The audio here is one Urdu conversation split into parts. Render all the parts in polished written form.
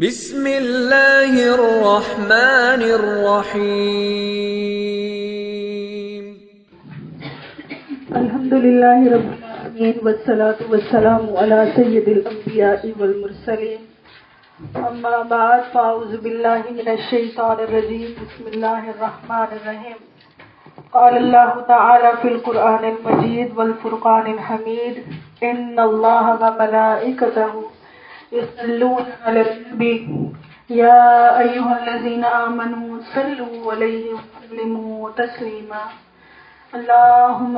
بسم اللہ الرحمن الرحیم الحمد للہ رب العالمین والصلاة والسلام علی سید الانبیاء والمرسلین اما بعد فاعوذ باللہ من الشیطان الرجیم بسم اللہ الرحمن الرحیم قال اللہ تعالی فی القرآن المجید والفرقان الحمید ان اللہ وملائکتہ يصلون على النبي يا أيها الذين آمنوا صلوا عليه وسلموا تسليما اللهم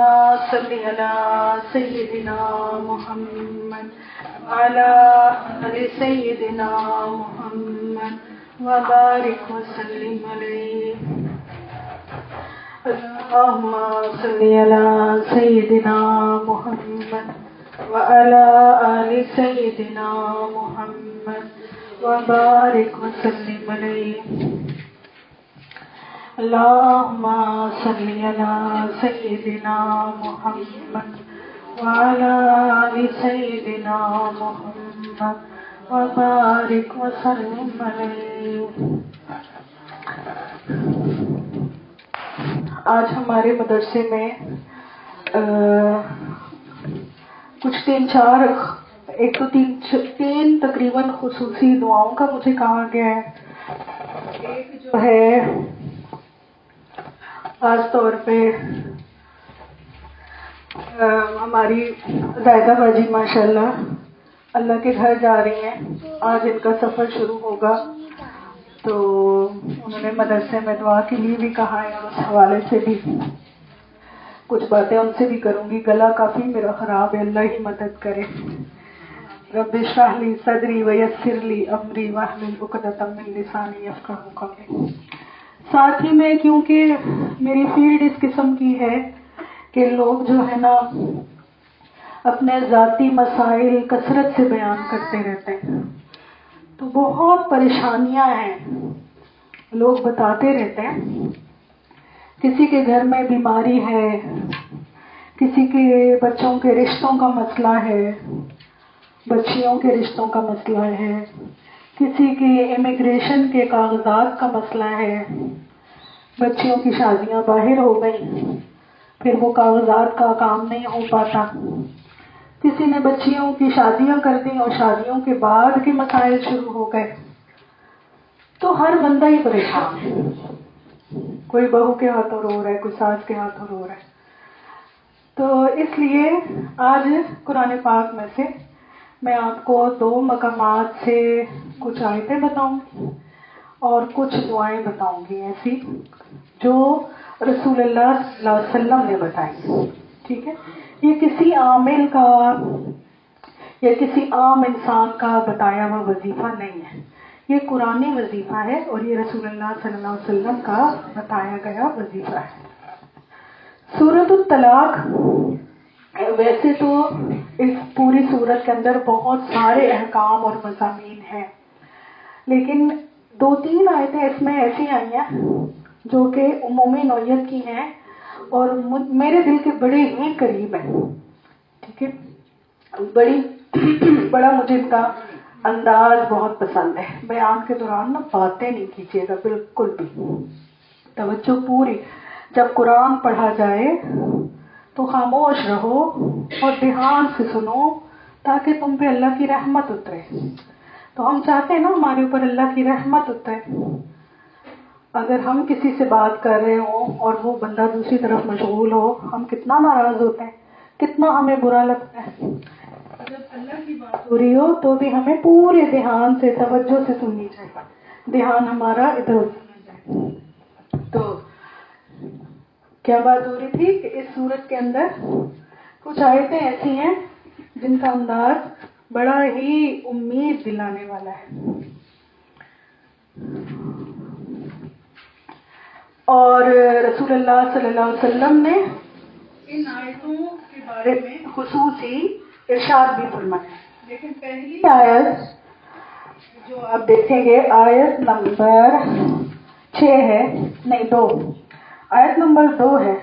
صل على سيدنا محمد وعلى آل سيدنا محمد وبارك وسلم عليه اللهم صل على سيدنا محمد وعلى آل سيدنا محمد وبارك وسلم عليه اللهم صل على سيدنا محمد وعلى آل سيدنا محمد وبارك وسلم عليه. آج ہمارے مدرسے میں کچھ تین تقریباً خصوصی دعاؤں کا مجھے کہا گیا ہے. ایک جو ہے خاص طور پہ ہماری زائدہ باجی ماشاءاللہ اللہ کے گھر جا رہی ہیں. آج ان کا سفر شروع ہوگا تو انہوں نے مدرسے میں دعا کے لیے بھی کہا ہے اور اس حوالے سے بھی کچھ باتیں ان سے بھی کروں گی. گلا کافی میرا خراب ہے، اللہ ہی مدد کرے. رب اشرح لی صدری ویسر لی امری واحلل عقدۃ من لسانی یفقہوا قولی. ساتھ ہی میں کیونکہ میری فیلڈ اس قسم کی ہے کہ لوگ جو ہے نا اپنے ذاتی مسائل کثرت سے بیان کرتے رہتے ہیں، تو بہت پریشانیاں ہیں، لوگ بتاتے رہتے ہیں. کسی کے گھر میں بیماری ہے، کسی کے بچوں کے رشتوں کا مسئلہ ہے، بچیوں کے رشتوں کا مسئلہ ہے، کسی کے امیگریشن کے کاغذات کا مسئلہ ہے، بچیوں کی شادیاں باہر ہو گئیں پھر وہ کاغذات کا کام نہیں ہو پاتا، کسی نے بچیوں کی شادیاں کر دیں اور شادیوں کے بعد کے مسائل شروع ہو گئے. تو ہر بندہ ہی پریشان ہے، کوئی بہو کے ہاتھوں رو رہا ہے، کوئی ساس کے ہاتھوں رو رہا ہے. تو اس لیے آج قرآن پاک میں سے میں آپ کو 2 مقامات سے کچھ آیتیں بتاؤں گی اور کچھ دعائیں بتاؤں گی ایسی جو رسول اللہ صلی اللہ علیہ وسلم نے بتائی. ٹھیک ہے، یہ کسی عامل کا یا کسی عام انسان کا بتایا ہوا وظیفہ نہیں ہے، یہ قرآنی وظیفہ ہے اور یہ رسول اللہ صلی اللہ علیہ وسلم کا بتایا گیا وظیفہ ہے. سورۃ الطلاق، ویسے تو اس پوری سورت کے اندر بہت سارے احکام اور مضامین ہیں، لیکن 2-3 آیتیں اس میں ایسی آئی ہیں جو کہ عمومی نوعیت کی ہیں اور میرے دل کے بڑے ہی قریب ہیں. ٹھیک ہے، بڑا مجھے ان کا انداز بہت پسند ہے. بیان کے دوران نا باتیں نہیں کیجیے گا بالکل بھی، توجہ پوری. جب قرآن پڑھا جائے تو خاموش رہو اور دھیان سے سنو تاکہ تم پہ اللہ کی رحمت اترے. تو ہم چاہتے ہیں نا ہمارے اوپر اللہ کی رحمت اترے. اگر ہم کسی سے بات کر رہے ہوں اور وہ بندہ دوسری طرف مشغول ہو، ہم کتنا ناراض ہوتے ہیں، کتنا ہمیں برا لگتا ہے. جب اللہ کی بات ہو رہی ہو تو بھی ہمیں پورے دھیان سے توجہ سے سننی چاہیے، دھیان ہمارا ادھر ادھر نہ جائے. تو کیا بات ہو رہی تھی کہ اس سورت کے اندر کچھ آیتیں ایسی ہیں جن کا انداز بڑا ہی امید دلانے والا ہے. اور رسول اللہ صلی اللہ علیہ وسلم نے ان آیتوں کے بارے میں خصوصی ارشاد بھی فرمایا. لیکن پہلی آیت جو آپ دیکھیں گے آیت نمبر 6 ہے، نہیں 2، آیت نمبر 2 ہے.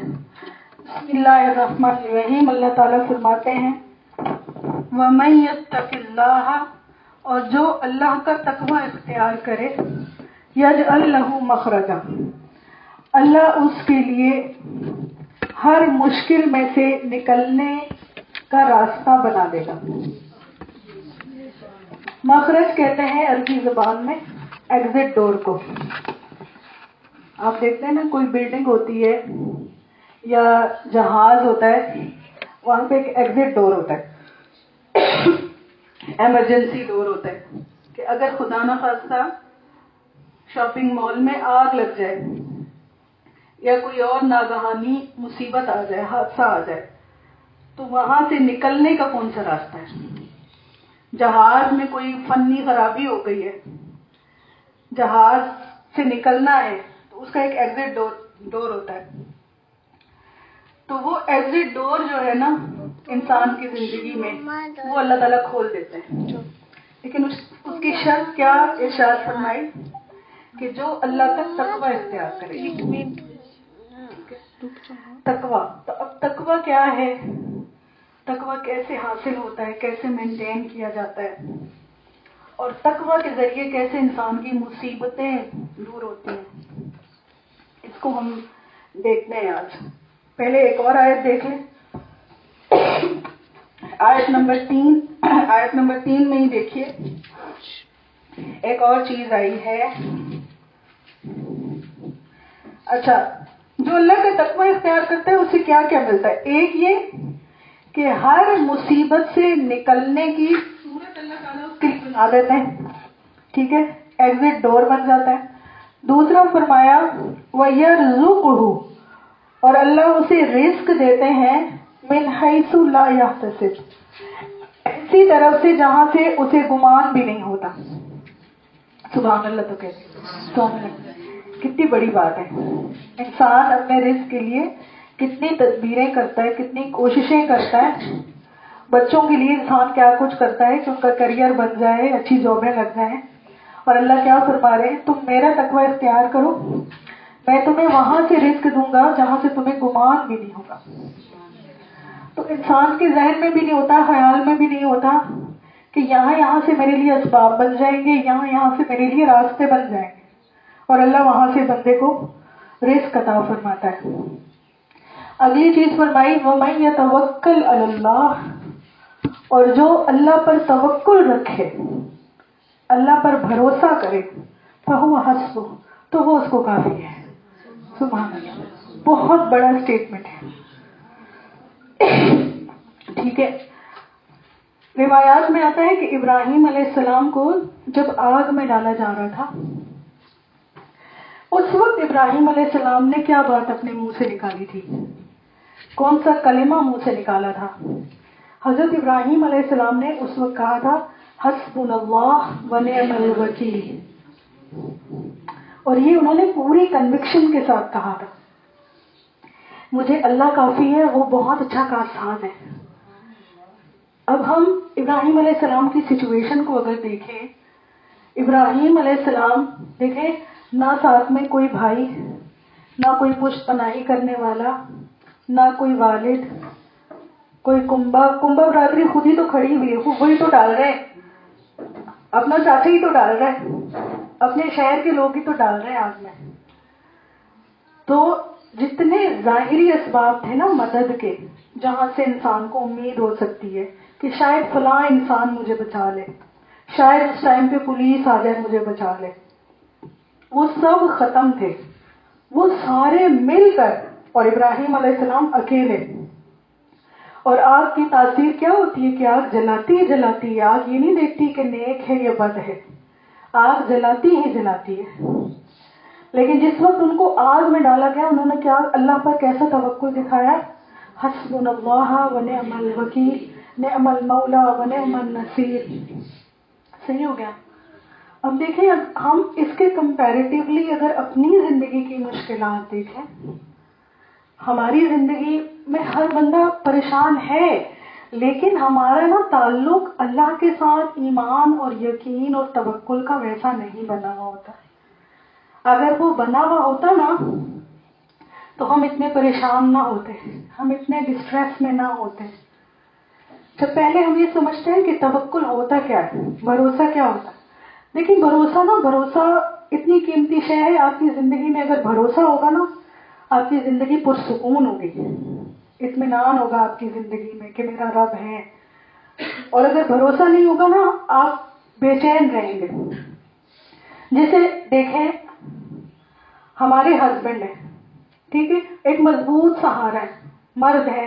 بسم اللہ الرحمن الرحیم. اللہ تعالیٰ فرماتے ہیں وَمَن يَتَّقِ اللَّهَ، اور جو اللہ کا تقوی اختیار کرے یجعل لہ مخرجا، اللہ اس کے لیے ہر مشکل میں سے نکلنے کا راستہ بنا دے گا۔ مخرج کہتے ہیں عربی زبان میں ایگزٹ ڈور کو۔ آپ دیکھتے ہیں نا کوئی بلڈنگ ہوتی ہے یا جہاز ہوتا ہے، وہاں پہ ایک ایگزٹ ڈور ہوتا ہے، ایمرجنسی ڈور ہوتا ہے کہ اگر خدا نہ خواستہ شاپنگ مال میں آگ لگ جائے یا کوئی اور ناگہانی مصیبت آ جائے، حادثہ آ جائے، تو وہاں سے نکلنے کا کون سا راستہ ہے؟ جہاز میں کوئی فنی خرابی ہو گئی ہے، جہاز سے نکلنا ہے تو اس کا ایک ایگزٹ ڈور ہوتا ہے۔ تو وہ ایگزٹ ڈور جو ہے نا انسان کی زندگی میں وہ اللہ تعالیٰ کھول دیتے ہیں، لیکن اس کی شرط کیا ارشاد فرمائی کہ جو اللہ کا تقوی اختیار کرے۔ تقوی، تو اب تقوی کیا ہے، تقوی کیسے حاصل ہوتا ہے، کیسے مینٹین کیا جاتا ہے، اور تقوی کے ذریعے کیسے انسان کی مصیبتیں دور ہوتی ہیں، اس کو ہم دیکھتے ہیں آج۔ پہلے ایک اور آیت دیکھ لیں، آیت نمبر 3 میں ہی دیکھیے ایک اور چیز آئی ہے۔ اچھا، جو اللہ کا تقوی اختیار کرتا ہے اسے کیا کیا ملتا ہے؟ ایک یہ کہ ہر مصیبت سے نکلنے کی صورت اللہ تعالیٰ اس کے لیے بنا دیتے ہیں، ٹھیک ہے، ایگزٹ ڈور بن جاتا ہے۔ دوسرا فرمایا وَيَرْزُقُهُ، اور اللہ اسے رزق دیتے ہیں من حیث لا یحتسب، ایسی طرف سے جہاں سے اسے گمان بھی نہیں ہوتا۔ سبحان اللہ، تو کہتے ہیں سبحان اللہ، کتنی بڑی بات ہے۔ انسان اپنے رزق کے لیے کتنی تدبیریں کرتا ہے، کتنی کوششیں کرتا ہے۔ بچوں کے لیے انسان کیا کچھ کرتا ہے کہ ان کا کریئر بن جائے، اچھی جابیں لگ جائیں، اور اللہ کیا فرما رہے ہیں، تم میرا تقوی اختیار کرو، میں تمہیں وہاں سے رزق دوں گا جہاں سے تمہیں گمان بھی نہیں ہوگا۔ تو انسان کے ذہن میں بھی نہیں ہوتا، خیال میں بھی نہیں ہوتا کہ یہاں سے میرے لیے اسباب بن جائیں گے، یہاں سے میرے لیے راستے بن جائیں گے، اور اللہ وہاں سے بندے کو رزق عطا فرماتا ہے۔ اگلی چیز فرمائی وَمَن يَتَوَکَّلْ عَلَى اللَّهِ، اور جو اللہ پر توکل رکھے، اللہ پر بھروسہ کرے، فَهُوَ حَسْبُهُ، تو وہ اس کو کافی ہے۔ سبحان اللہ، بہت بڑا اسٹیٹمنٹ ہے، ٹھیک ہے۔ روایات میں آتا ہے کہ ابراہیم علیہ السلام کو جب آگ میں ڈالا جا رہا تھا، اس وقت ابراہیم علیہ السلام نے کیا بات اپنے منہ سے نکالی تھی، کون سا کلمہ منہ سے نکالا تھا؟ حضرت ابراہیم علیہ السلام نے اس وقت کہا تھا حسبنا اللہ ونعم الوکیل، اور یہ انہوں نے پوری کنوکشن کے ساتھ کہا تھا، مجھے اللہ کافی ہے، وہ بہت اچھا کارساز ہے۔ اب ہم ابراہیم علیہ السلام کی سچویشن کو اگر دیکھیں، ابراہیم علیہ السلام دیکھیں، نہ ساتھ میں کوئی بھائی، نہ کوئی پشت پناہی کرنے والا، نہ کوئی والد، کوئی کنبا برادری خود ہی تو کھڑی ہوئی ہے، وہی تو ڈال رہے ہیں، اپنا چاچا ہی تو ڈال رہا ہے، اپنے شہر کے لوگ ہی تو ڈال رہے ہیں آگ میں۔ تو جتنے ظاہری اسباب تھے نا مدد کے، جہاں سے انسان کو امید ہو سکتی ہے کہ شاید فلاں انسان مجھے بچا لے، شاید اس ٹائم پہ پولیس آ جائے مجھے بچا لے، وہ سب ختم تھے، وہ سارے مل کر، اور ابراہیم علیہ السلام اکیلے۔ اور آگ کی تاثیر کیا ہوتی ہے کہ آگ جلاتی ہی جلاتی ہے، آگ یہ نہیں دیکھتی کہ نیک ہے یا بد ہے، آگ جلاتی ہی جلاتی ہے۔ لیکن جس وقت ان کو آگ میں ڈالا گیا، انہوں نے کیا اللہ پر کیسا توکل دکھایا؟ حسبنا اللہ ونعم الوکیل، نعم المولا ونعم النصیر۔ صحیح ہو گیا۔ اب دیکھیں، ہم اس کے کمپیریٹیولی اگر اپنی زندگی کی مشکلات دیکھیں، ہماری زندگی میں ہر بندہ پریشان ہے، لیکن ہمارا نا تعلق اللہ کے ساتھ ایمان اور یقین اور توکل کا ویسا نہیں بنا ہوا ہوتا۔ اگر وہ بنا ہوا ہوتا نا تو ہم اتنے پریشان نہ ہوتے، ہم اتنے ڈسٹریس میں نہ ہوتے۔ جب پہلے ہم یہ سمجھتے ہیں کہ توکل ہوتا کیا ہے، بھروسہ کیا ہوتا ہے، لیکن بھروسہ اتنی قیمتی شے ہے. آپ کی زندگی میں اگر بھروسہ ہوگا نا، آپ کی زندگی پرسکون ہوگی، اطمینان ہوگا آپ کی زندگی میں کہ میرا رب ہے. اور اگر بھروسہ نہیں ہوگا نا، آپ بے چین رہیں گے. جیسے دیکھیں ہمارے ہسبینڈ ہیں، ٹھیک ہے، ایک مضبوط سہارا ہے، مرد ہے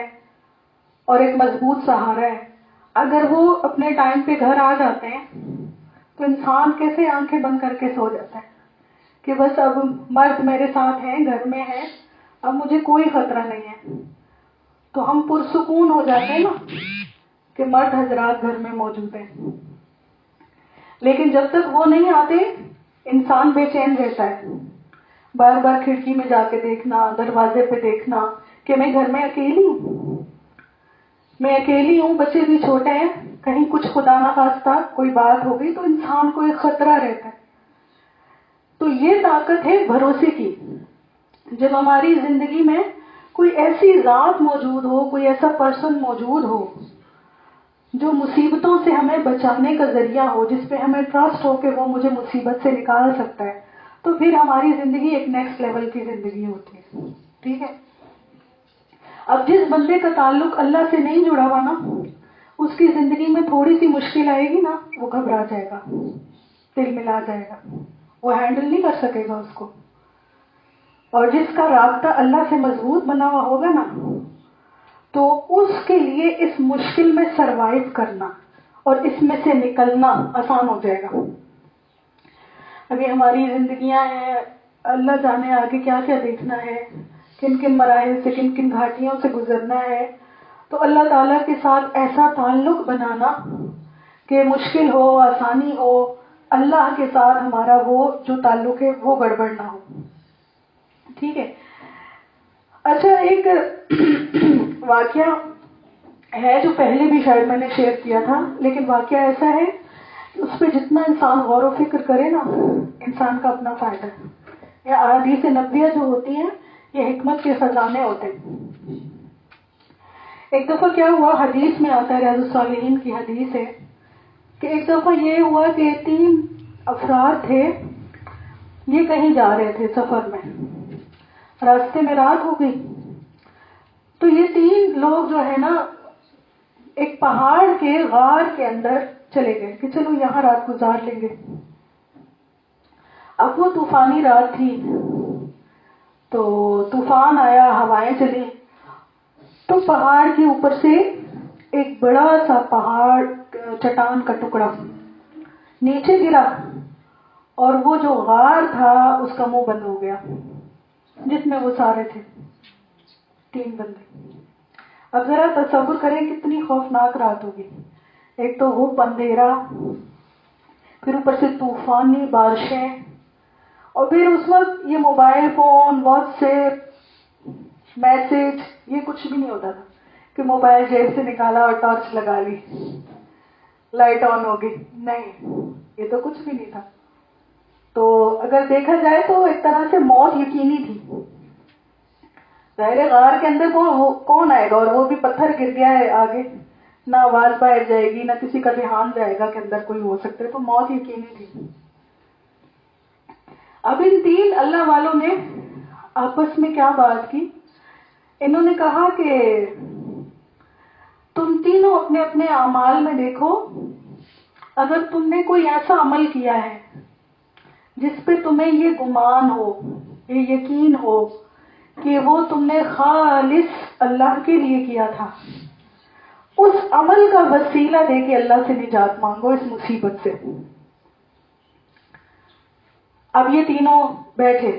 اور ایک مضبوط سہارا ہے. اگر وہ اپنے ٹائم پہ گھر آ جاتے ہیں تو انسان کیسے آنکھیں بند کر کے سو جاتا ہے کہ بس اب مرد میرے ساتھ ہیں، گھر میں ہے، اب مجھے کوئی خطرہ نہیں ہے. تو ہم پرسکون ہو جاتے ہیں نا کہ مرد حضرات گھر میں موجود ہیں. لیکن جب تک وہ نہیں آتے انسان بے چین رہتا ہے، بار بار کھڑکی میں جا کے دیکھنا، دروازے پہ دیکھنا کہ میں گھر میں اکیلی ہوں، میں اکیلی ہوں، بچے بھی چھوٹے ہیں، کہیں کچھ خدا نہ خواستہ کوئی بات ہو گئی تو انسان کو ایک خطرہ رہتا ہے. تو یہ طاقت ہے بھروسے کی. جب ہماری زندگی میں کوئی ایسی ذات موجود ہو، کوئی ایسا پرسن موجود ہو جو مصیبتوں سے ہمیں بچانے کا ذریعہ ہو، جس پہ ہمیں ٹرسٹ ہو کہ وہ مجھے مصیبت سے نکال سکتا ہے، تو پھر ہماری زندگی ایک نیکسٹ لیول کی زندگی ہوتی ہے. ٹھیک ہے. اب جس بندے کا تعلق اللہ سے نہیں جڑا ہوا نا، اس کی زندگی میں تھوڑی سی مشکل آئے گی نا، وہ گھبرا جائے گا، دل ملا جائے گا، وہ ہینڈل نہیں کر سکے گا اس کو. اور جس کا رابطہ اللہ سے مضبوط بنا ہوا ہوگا نا، تو اس کے لیے اس مشکل میں سروائیو کرنا اور اس میں سے نکلنا آسان ہو جائے گا. ابھی ہماری زندگیاں ہیں، اللہ جانے آگے کیا کیا دیکھنا ہے، کن کن مراحل سے، کن کن گھاٹیوں سے گزرنا ہے. تو اللہ تعالیٰ کے ساتھ ایسا تعلق بنانا کہ مشکل ہو، آسانی ہو، اللہ کے ساتھ ہمارا وہ جو تعلق ہے وہ گڑبڑ نہ ہو. ٹھیک ہے. اچھا، ایک واقعہ ہے جو پہلے بھی شاید میں نے شیئر کیا تھا، لیکن واقعہ ایسا ہے کہ اس پہ جتنا انسان غور و فکر کرے نا، انسان کا اپنا فائدہ ہے. یا احادیث نبویہ جو ہوتی ہیں یہ حکمت کے خزانے ہوتے ہیں. ایک دفعہ کیا ہوا، حدیث میں آتا ہے، ریاض الصالحین کی حدیث ہے کہ ایک دفعہ یہ ہوا کہ 3 افراد تھے، یہ کہیں جا رہے تھے سفر میں، راستے میں رات ہو گئی. تو یہ 3 لوگ جو ہے نا ایک پہاڑ کے غار کے اندر چلے گئے کہ چلو یہاں رات گزار لیں گے. اب وہ طوفانی رات تھی تو طوفان آیا، ہوائیں چلی، تو پہاڑ کے اوپر سے ایک بڑا سا پہاڑ، چٹان کا ٹکڑا نیچے گرا اور وہ جو غار تھا اس کا منہ بند ہو گیا جس میں وہ سارے تھے، 3 بندے. اب ذرا تصور کریں کتنی خوفناک رات ہوگی. ایک تو وہ اندھیرا، پھر اوپر سے طوفانی بارشیں، اور پھر اس وقت یہ mobile phone, what's app, message, یہ کچھ بھی نہیں ہوتا تھا کہ موبائل جیب سے نکالا اور ٹارچ لگا لی، لائٹ آن ہو گئی. نہیں، یہ تو کچھ بھی نہیں تھا. تو اگر دیکھا جائے تو ایک طرح سے موت یقینی تھی. ظاہر غار کے اندر کون آئے گا، اور وہ بھی پتھر گر گیا ہے آگے، نہ آواز باہر جائے گی، نہ کسی کا دھیان جائے گا کہ اندر کوئی ہو سکتا ہے. تو موت یقینی تھی. اب ان 3 اللہ والوں نے آپس میں کیا بات کی، انہوں نے کہا کہ تم تینوں اپنے اپنے اعمال میں دیکھو، اگر تم نے کوئی ایسا عمل کیا ہے جس پہ تمہیں یہ گمان ہو، یہ یقین ہو کہ وہ تم نے خالص اللہ کے لیے کیا تھا، اس عمل کا وسیلہ دے کے اللہ سے نجات مانگو اس مصیبت سے. اب یہ تینوں بیٹھے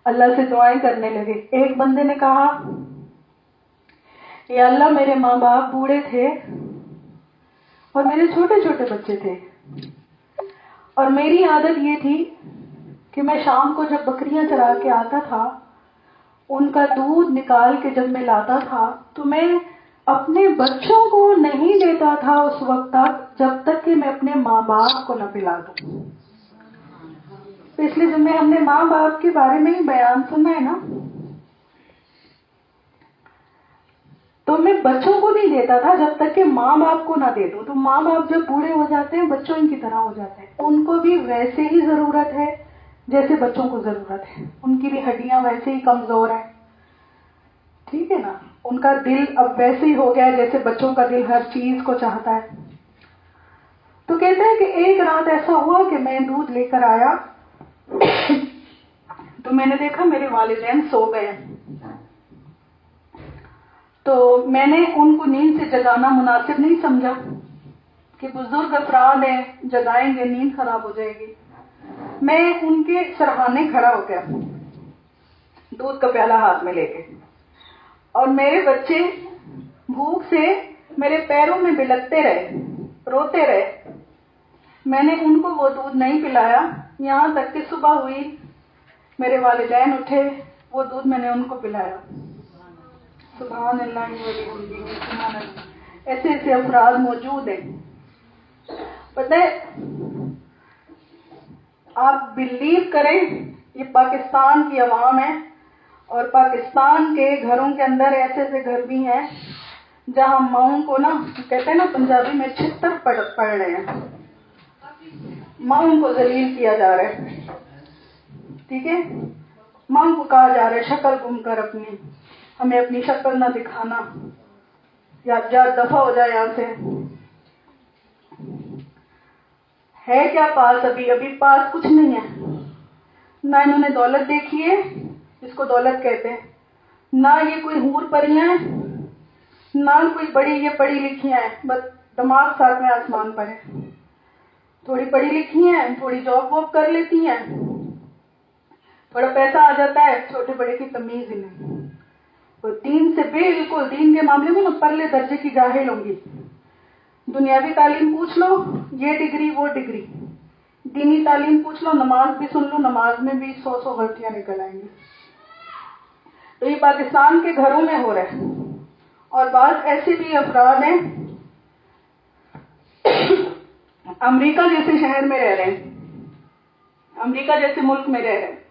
اللہ سے دعائیں کرنے لگے. ایک بندے نے کہا، یا اللہ میرے ماں باپ بوڑھے تھے اور میرے چھوٹے چھوٹے بچے تھے، اور میری عادت یہ تھی کہ میں شام کو جب بکریاں چرا کے آتا تھا ان کا دودھ نکال کے جب میں لاتا تھا تو میں اپنے بچوں کو نہیں دیتا تھا اس وقت تک جب تک کہ میں اپنے ماں باپ کو نہ پلا دوں. پچھلے جمعے ہم نے ماں باپ کے بارے میں ہی بیان سنا ہے نا. تو میں بچوں کو نہیں دیتا تھا جب تک کہ ماں باپ کو نہ دے دوں. تو ماں باپ جب بوڑھے ہو جاتے ہیں بچوں ان کی طرح ہو جاتے ہیں. ان کو بھی ویسے ہی ضرورت ہے جیسے بچوں کو ضرورت ہے. ان کی بھی ہڈیاں ویسے ہی کمزور ہیں. ٹھیک ہے نا. ان کا دل اب ویسے ہی ہو گیا ہے جیسے بچوں کا دل ہر چیز کو چاہتا ہے. تو کہتے ہیں کہ ایک رات ایسا ہوا کہ میں دودھ لے کر آیا تو میں نے دیکھا میرے والدین سو گئے. تو میں نے ان کو نیند سے جگانا مناسب نہیں سمجھا کہ بزرگ افراد ہیں, جگائیں گے نیند خراب ہو جائے گی. میں ان کے سرہانے کھڑا ہو گیا دودھ کا پیالہ ہاتھ میں لے کے, اور میرے بچے بھوک سے میرے پیروں میں بلکتے رہے, روتے رہے. میں نے ان کو وہ دودھ نہیں پلایا یہاں تک کہ صبح ہوئی, میرے والدین اٹھے, وہ دودھ میں نے ان کو پلایا. سبحان اللہ سبحان اللہ. ایسے ایسے افراد موجود ہیں. پتہ ہے آپ بلیو کریں, یہ پاکستان کی عوام ہے اور پاکستان کے گھروں کے اندر ایسے ایسے گھر بھی ہیں جہاں ماؤں کو نا کہتے ہیں نا پنجابی میں چھتر پڑ رہے ہیں, ماؤں کو ذلیل کیا جا رہا ہے. ٹھیک ہے, ماؤں کو کہا جا رہا ہے شکل گم کر اپنی, ہمیں اپنی شکل نہ دکھانا, یا جا دفع ہو جائے یہاں سے. ہے کیا پاس؟ ابھی پاس کچھ نہیں ہے. نہ انہوں نے دولت دیکھی ہے جس کو دولت کہتے ہیں, نہ یہ کوئی حور پریاں ہیں, نہ کوئی بڑی یہ پڑھی لکھی ہیں, بس دماغ ساتھ میں آسمان پر ہے. تھوڑی پڑھی لکھی ہیں, تھوڑی جاب واب کر لیتی ہیں, تھوڑا پیسہ آ جاتا ہے, چھوٹے بڑے کی تمیز ہی نہیں. تو دین سے بالکل, دین کے معاملے میں نا پرلے درجے کی جاہل ہوں گی. دنیاوی تعلیم پوچھ لو, یہ ڈگری وہ ڈگری. دینی تعلیم پوچھ لو, نماز بھی سن لو, نماز میں بھی 100 غلطیاں نکل آئیں گی. تو یہ پاکستان کے گھروں میں ہو رہا ہے. اور بعض ایسے بھی افراد ہیں امریکہ جیسے شہر میں رہ رہے ہیں, امریکہ جیسے ملک میں رہ رہے ہیں,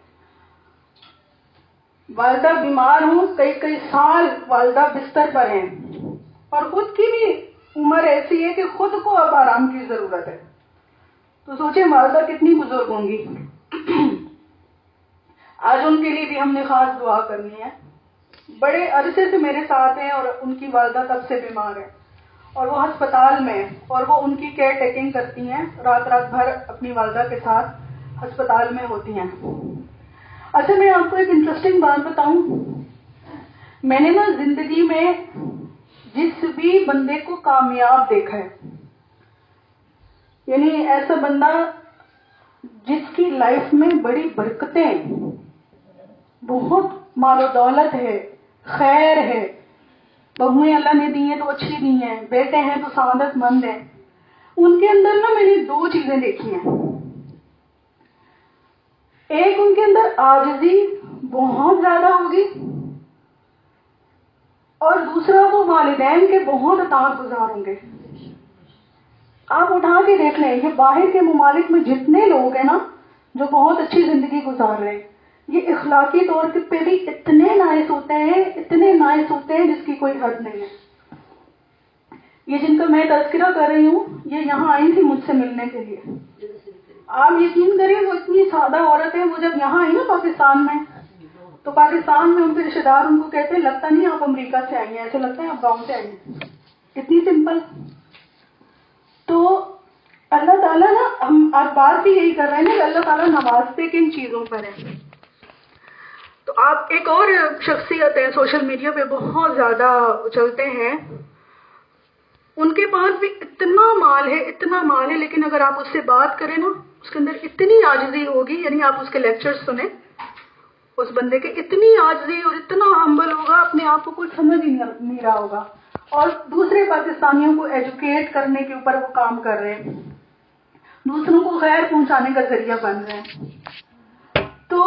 والدہ بیمار ہوں, کئی سال والدہ بستر پر ہیں, اور خود کی بھی عمر ایسی ہے کہ خود کو اب آرام کی ضرورت ہے. تو سوچیں والدہ کتنی بزرگ ہوں گی. آج ان کے لیے بھی ہم نے خاص دعا کرنی ہے. بڑے عرصے سے میرے ساتھ ہیں اور ان کی والدہ تب سے بیمار ہے, اور وہ ہسپتال میں, اور وہ ان کی کیئر ٹیکنگ کرتی ہیں, رات بھر اپنی والدہ کے ساتھ ہسپتال میں ہوتی ہیں. اچھا میں آپ کو ایک انٹرسٹنگ بات بتاؤں. میں نے نا زندگی میں جس بھی بندے کو کامیاب دیکھا ہے, یعنی ایسا بندہ جس کی لائف میں بڑی برکتیں, بہت مال و دولت ہے, خیر ہے, بہویں اللہ نے دی ہیں تو اچھی دی ہیں, بیٹے ہیں تو سعادت مند ہیں, ان کے اندر نا میں نے 2 چیزیں دیکھی ہیں. ایک ان کے اندر عاجزی بہت زیادہ ہوگی, اور دوسرا وہ والدین کے بہت اطاعت گزار ہوں گے. آپ اٹھا کے دیکھ لیں, یہ باہر کے ممالک میں جتنے لوگ ہیں نا جو بہت اچھی زندگی گزار رہے ہیں, یہ اخلاقی طور پہ بھی اتنے نائس ہوتے ہیں, اتنے نائس ہوتے ہیں جس کی کوئی حد نہیں ہے. یہ جن کا میں تذکرہ کر رہی ہوں, یہ یہاں آئی تھی مجھ سے ملنے کے لیے. آپ یقین کریں وہ اتنی سادہ عورت ہے, وہ جب یہاں آئی نا پاکستان میں, تو پاکستان میں ان کے رشتے دار ان کو کہتے ہیں لگتا نہیں آپ امریکہ سے آئی ہیں, ایسے لگتا ہے آپ گاؤں سے آئی ہیں. اتنی سمپل. تو اللہ تعالیٰ نا, ہم آج بات بھی یہی کر رہے ہیں نا کہ اللہ تعالیٰ نوازتے کن چیزوں پر ہے. تو آپ ایک اور شخصیت ہے سوشل میڈیا پہ بہت زیادہ چلتے ہیں, ان کے پاس بھی اتنا مال ہے, لیکن اگر آپ اس سے بات کریں نا, اس کے اندر اتنی عاجزی ہوگی, یعنی آپ اس کے لیکچر سنیں, اس بندے کے اتنی عاجزی اور اتنا ہمبل ہوگا, اپنے آپ کو کوئی سمجھ ہی نہیں رہا ہوگا, اور دوسرے پاکستانیوں کو ایجوکیٹ کرنے کے اوپر وہ کام کر رہے ہیں, دوسروں کو خیر پہنچانے کا ذریعہ بن رہے ہیں. تو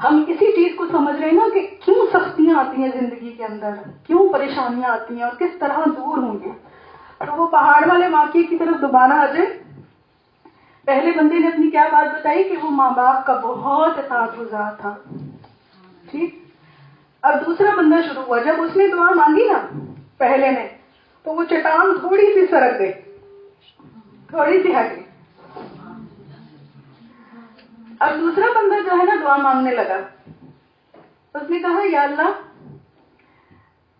ہم اسی چیز کو سمجھ رہے ہیں نا کہ کیوں سختیاں آتی ہیں زندگی کے اندر, کیوں پریشانیاں آتی ہیں, اور کس طرح دور ہوں گے. تو وہ پہاڑ والے واقعے کی طرف دوبارہ آ جائیں. پہلے بندے نے اپنی کیا بات بتائی کہ وہ ماں باپ کا بہت اطاعت گزار تھا. ٹھیک. اب دوسرا بندہ شروع ہوا. جب اس نے دعا مانگی نا پہلے نے, تو وہ چٹان تھوڑی سی سرک گئی, تھوڑی سی ہٹ گئی. اب دوسرا بندہ جو ہے نا دعا مانگنے لگا. اس نے کہا یا اللہ,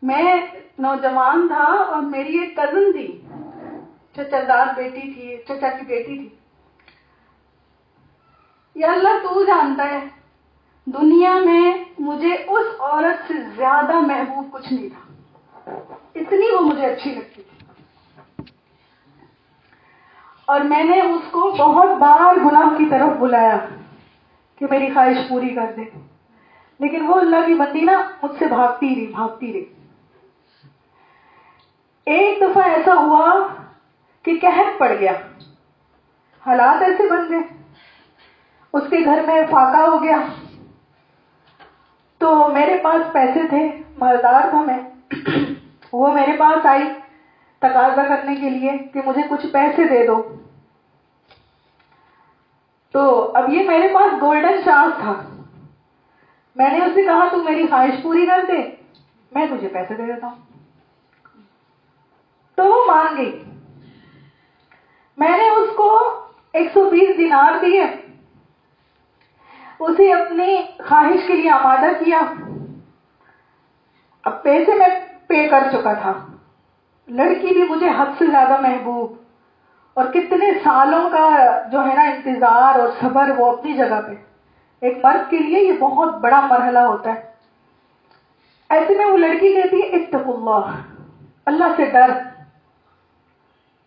میں نوجوان تھا اور میری ایک کزن تھی, چچا بیٹی تھی, چچا کی بیٹی تھی. یا اللہ تو جانتا ہے دنیا میں مجھے اس عورت سے زیادہ محبوب کچھ نہیں تھا, اتنی وہ مجھے اچھی لگتی تھی. اور میں نے اس کو بہت بار گناہ کی طرف بلایا کہ میری خواہش پوری کر دے, لیکن وہ اللہ کی بندی نا مجھ سے بھاگتی رہی. ایک دفعہ ایسا ہوا کہ قحط پڑ گیا, حالات ایسے بن گئے, اس کے گھر میں فاقہ ہو گیا. تو میرے پاس پیسے تھے, مالدار تھا میں. وہ میرے پاس آئی تقاضا کرنے کے لیے کہ مجھے کچھ پیسے دے دو. تو اب یہ میرے پاس گولڈن چانس تھا. میں نے اس سے کہا تو میری خواہش پوری کر دے, میں تجھے پیسے دے دیتا ہوں. تو وہ مان گئی. میں نے اس کو 120 دینار دیے, اسے اپنی خواہش کے لیے آمادہ کیا. اب پیسے میں پے کر چکا تھا, لڑکی بھی مجھے حد سے زیادہ محبوب, اور کتنے سالوں کا جو ہے نا انتظار اور صبر وہ اپنی جگہ پہ. ایک مرد کے لیے یہ بہت بڑا مرحلہ ہوتا ہے. ایسے میں وہ لڑکی کہتی ہے اتقوا اللہ, اللہ سے ڈر,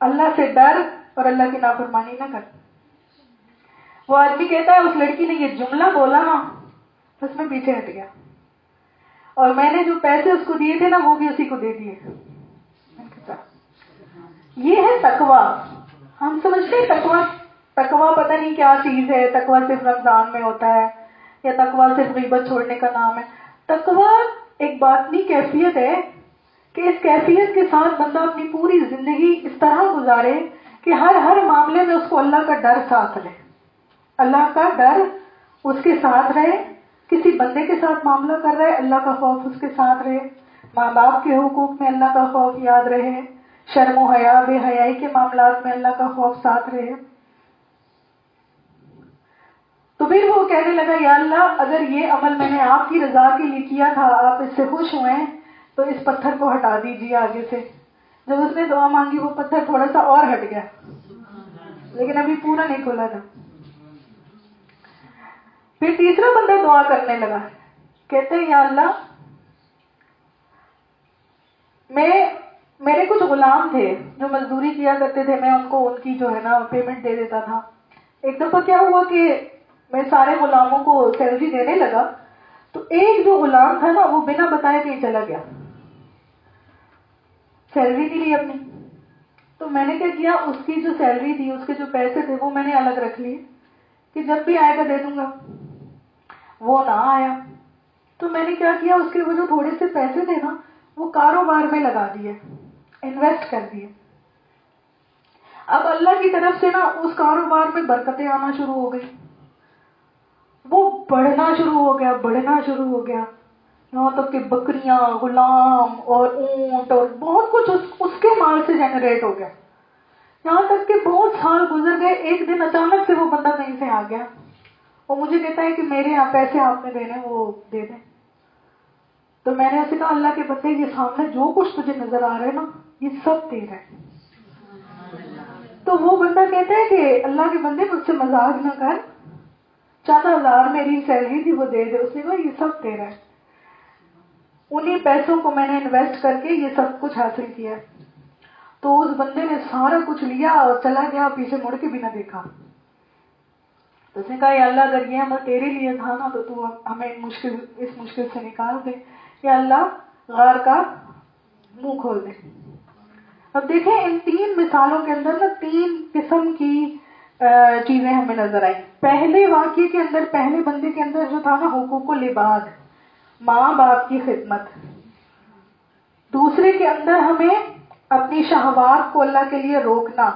اللہ سے ڈر اور اللہ کی نافرمانی نہ کر. وہ آدمی کہتا ہے اس لڑکی نے یہ جملہ بولا نا, بس میں پیچھے ہٹ گیا, اور میں نے جو پیسے اس کو دیے تھے نا وہ بھی اسی کو دے دیے. یہ ہے تقویٰ. ہم سمجھتے ہیں تقویٰ پتہ نہیں کیا چیز ہے, تقویٰ صرف رمضان میں ہوتا ہے, یا تقویٰ صرف غیبت چھوڑنے کا نام ہے. تقویٰ ایک باطنی کیفیت ہے کہ اس کیفیت کے ساتھ بندہ اپنی پوری زندگی اس طرح گزارے کہ ہر معاملے میں اس کو اللہ کا ڈر ساتھ رہے, اللہ کا ڈر اس کے ساتھ رہے. کسی بندے کے ساتھ معاملہ کر رہے, اللہ کا خوف اس کے ساتھ رہے. ماں باپ کے حقوق میں اللہ کا خوف یاد رہے, شرم و حیا بے حیائی کے معاملات میں اللہ کا خوف ساتھ رہے. تو پھر وہ کہنے لگا یا اللہ اگر یہ عمل میں نے آپ کی رضا کے لیے کیا تھا, آپ اس سے خوش ہوئے, تو اس پتھر کو ہٹا دیجیے آگے سے. جب اس نے دعا مانگی وہ پتھر تھوڑا سا اور ہٹ گیا, لیکن ابھی پورا نہیں کھلا تھا. پھر تیسرا بندہ دعا کرنے لگا, کہتے ہیں یا اللہ میرے کچھ غلام تھے جو مزدوری کیا کرتے تھے, میں ان کو ان کی جو ہے نا پیمنٹ دے دیتا تھا. ایک دفعہ کیا ہوا کہ میں سارے غلاموں کو سیلری دینے لگا, تو ایک جو غلام تھا نا وہ بنا بتائے کہیں چلا گیا, سیلری نہیں لی اپنی. تو میں نے کیا کیا, اس کی جو سیلری تھی, اس کے جو پیسے تھے وہ میں نے الگ رکھ لیے کہ جب بھی آئے گا دے دوں گا. وہ نہ آیا, تو میں نے کیا کیا, اس کے وہ جو تھوڑے سے پیسے تھے نا وہ کاروبار میں لگا دیے, انویسٹ کر دیے. اب اللہ کی طرف سے نا اس کاروبار میں برکتیں آنا شروع ہو گئی, وہ بڑھنا شروع ہو گیا, یہاں تک کہ بکریاں, غلام اور اونٹ اور بہت کچھ اس کے مال سے جنریٹ ہو گیا. یہاں تک کہ بہت سال گزر گئے. ایک دن اچانک سے وہ بندہ کہیں سے آ گیا, وہ مجھے کہتا ہے کہ میرے یہاں پیسے آپ نے دینے وہ دے دیں. تو میں نے اسے کہا اللہ کے بندے یہ سامنے جو کچھ تجھے نظر آ رہا ہے نا یہ سب تیرا ہے. تو وہ بندہ کہتا ہے کہ اللہ کے بندے مجھ سے مذاق نہ کر, 4,000 میری سیلری تھی وہ دے دے. اس نے کہا یہ سب تیرا ہے. انہی پیسوں کو میں نے انویسٹ کر کے یہ سب کچھ حاصل کیا. تو اس بندے نے سارا کچھ لیا اور چلا گیا, پیچھے مڑ کے بھی نہ دیکھا. تو اس نے کہا یا اللہ اگر یہ عمل تیرے لیے تھا نا تو ہمیں اس مشکل سے نکال دے. یا اللہ غار کا منہ کھول دے. اب دیکھیں ان 3 مثالوں کے اندر نا 3 قسم کی چیزیں ہمیں نظر آئیں. پہلے واقعے کے اندر, پہلے بندے کے اندر جو تھا نا حقوق العباد, ماں باپ کی خدمت. دوسرے کے اندر ہمیں اپنی شہوات کو اللہ کے لیے روکنا,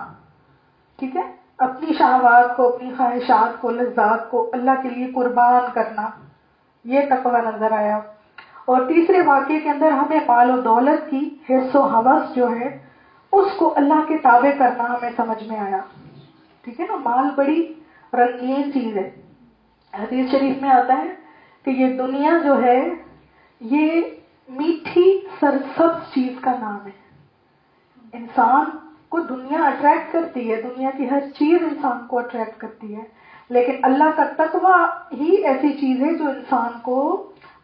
ٹھیک ہے, اپنی شہوات کو, اپنی خواہشات کو, لذات کو اللہ کے لیے قربان کرنا, یہ تقویٰ نظر آیا. اور تیسرے واقعے کے اندر ہمیں مال و دولت کی حرص و ہوس جو ہے اس کو اللہ کے تابع کرنا ہمیں سمجھ میں آیا. ٹھیک ہے نا. مال بڑی رنگین چیز ہے. حدیث شریف میں آتا ہے کہ یہ دنیا جو ہے یہ میٹھی سرسبز چیز کا نام ہے. انسان کو دنیا اٹریکٹ کرتی ہے, دنیا کی ہر چیز انسان کو اٹریکٹ کرتی ہے, لیکن اللہ کا تقویٰ ہی ایسی چیز ہے جو انسان کو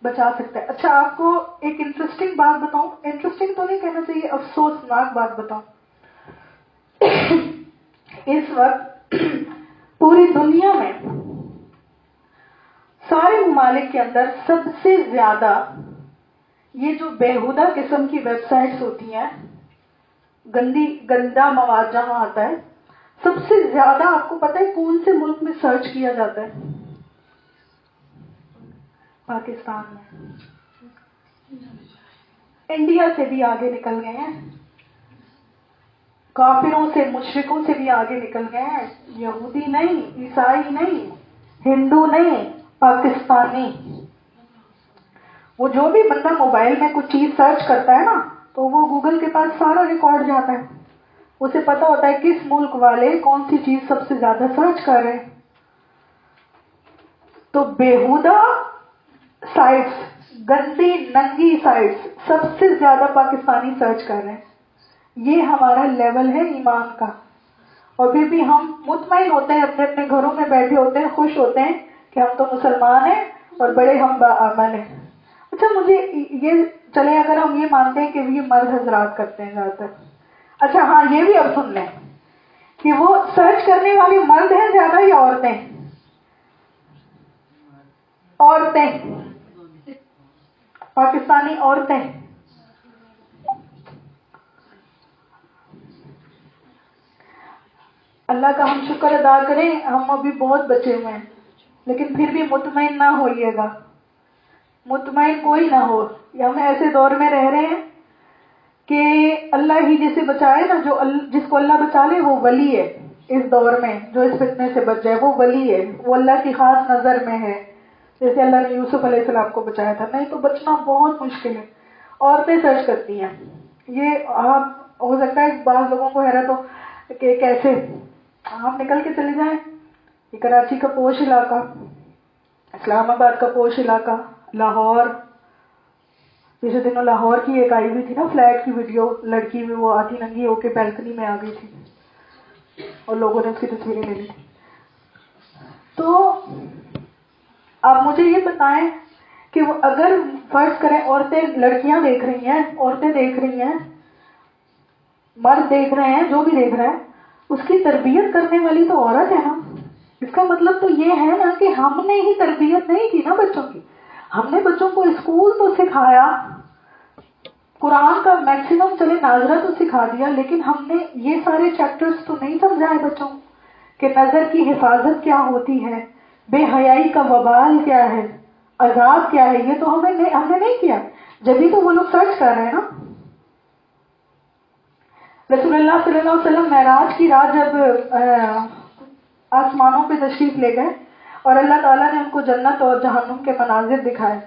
بچا سکتا ہے. اچھا آپ کو ایک انٹرسٹنگ بات بتاؤں, انٹرسٹنگ تو نہیں کہنا چاہیے, افسوسناک بات بتاؤں. اس وقت پوری دنیا میں سارے ممالک کے اندر سب سے زیادہ یہ جو بےہودہ قسم کی ویب سائٹس ہوتی ہیں, گندا مواد جہاں آتا ہے, سب سے زیادہ آپ کو پتہ ہے کون سے ملک میں سرچ کیا جاتا ہے؟ پاکستان میں. انڈیا سے بھی آگے نکل گئے ہیں, کافروں سے مشرکوں سے بھی آگے نکل گئے ہیں. یہودی نہیں, عیسائی نہیں, ہندو نہیں, پاکستانی. وہ جو بھی بندہ موبائل میں کچھ چیز سرچ کرتا ہے نا تو وہ گوگل کے پاس سارا ریکارڈ جاتا ہے, اسے پتا ہوتا ہے کس ملک والے کون سی چیز سب سے زیادہ سرچ کر رہے ہیں. تو بےہودہ سائٹس, گندی ننگی سائٹس سب سے زیادہ پاکستانی سرچ کر رہے ہیں. یہ ہمارا لیول ہے ایمان کا. اور پھر بھی ہم مطمئن ہوتے ہیں, اپنے اپنے گھروں میں بیٹھے ہوتے ہیں, خوش ہوتے ہیں کہ ہم تو مسلمان ہیں اور بڑے ہم باعمل ہیں. اچھا مجھے یہ چلے, اگر ہم یہ مانتے ہیں کہ یہ مرد حضرات کرتے ہیں زیادہ تر, اچھا ہاں یہ بھی اب سن لیں کہ وہ سرچ کرنے والے مرد ہیں زیادہ یا عورتیں؟ عورتیں, پاکستانی عورتیں. اللہ کا ہم شکر ادا کریں, ہم ابھی بہت بچے ہوئے ہیں, لیکن پھر بھی مطمئن نہ ہوئیے گا, مطمئن کوئی نہ ہو. ہم ایسے دور میں رہ رہے ہیں کہ اللہ ہی جسے بچائے نا, جس کو اللہ بچا لے وہ ولی ہے. اس دور میں جو اس فتنے سے بچ جائے وہ ولی ہے, وہ اللہ کی خاص نظر میں ہے, جیسے اللہ نے یوسف علیہ السلام کو بچایا تھا. نہیں تو بچنا بہت مشکل ہے. عورتیں سرچ کرتی ہیں. یہ ہو سکتا ہے بعض لوگوں کو حیرت ہو کہ کیسے. آپ نکل کے چلے جائیں, یہ کراچی کا پوش علاقہ, اسلام آباد کا پوش علاقہ, لاہور. پچھلے دنوں لاہور کی ایک آئی ہوئی تھی نا فلیٹ کی ویڈیو, لڑکی میں وہ آدھی ننگی ہو کے بیلکنی میں آ گئی تھی اور لوگوں نے اس کی تصویریں لے لی. تو آپ مجھے یہ بتائیں کہ وہ اگر فرض کریں عورتیں, لڑکیاں دیکھ رہی ہیں, عورتیں دیکھ رہی ہیں, مرد دیکھ رہے ہیں, جو بھی دیکھ رہے ہیں, اس کی تربیت کرنے والی تو عورت ہے نا. اس کا مطلب تو یہ ہے نا کہ ہم نے ہی تربیت نہیں کی نا بچوں کی. ہم نے بچوں کو اسکول تو سکھایا, قرآن کا میکسیمم چلے ناظرہ تو سکھا دیا, لیکن ہم نے یہ سارے چیپٹرز تو نہیں سمجھائے بچوں کہ نظر کی حفاظت کیا ہوتی ہے, بے حیائی کا وبال کیا ہے, عذاب کیا ہے. یہ تو ہم نے نہیں کیا, جبھی تو وہ لوگ سرچ کر رہے ہیں نا. رسول اللہ صلی اللہ علیہ وسلم معراج کی رات جب آسمانوں پہ تشریف لے گئے اور اللہ تعالیٰ نے ان کو جنت اور جہنم کے مناظر دکھائے,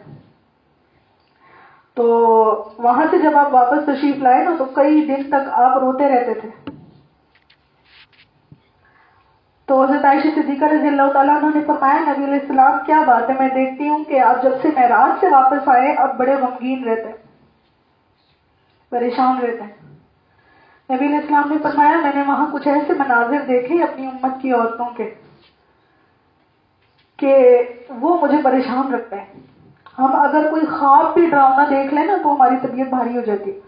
تو وہاں سے جب آپ واپس تشریف لائے نا تو کئی دن تک آپ روتے رہتے تھے. تو حضرت عائشہ صدیقہ رضی اللہ تعالیٰ عنہ نے فرمایا, نبی علیہ السلام کیا بات ہے, میں دیکھتی ہوں کہ آپ جب سے معراج سے واپس آئے اب بڑے غمگین رہتے ہیں, پریشان رہتے ہیں. نبی علیہ السلام نے فرمایا, میں نے وہاں کچھ ایسے مناظر دیکھے اپنی امت کی عورتوں کے کہ وہ مجھے پریشان رکھتے ہیں. ہم اگر کوئی خواب بھی ڈراؤنا دیکھ لیں نا تو ہماری طبیعت بھاری ہو جاتی ہے.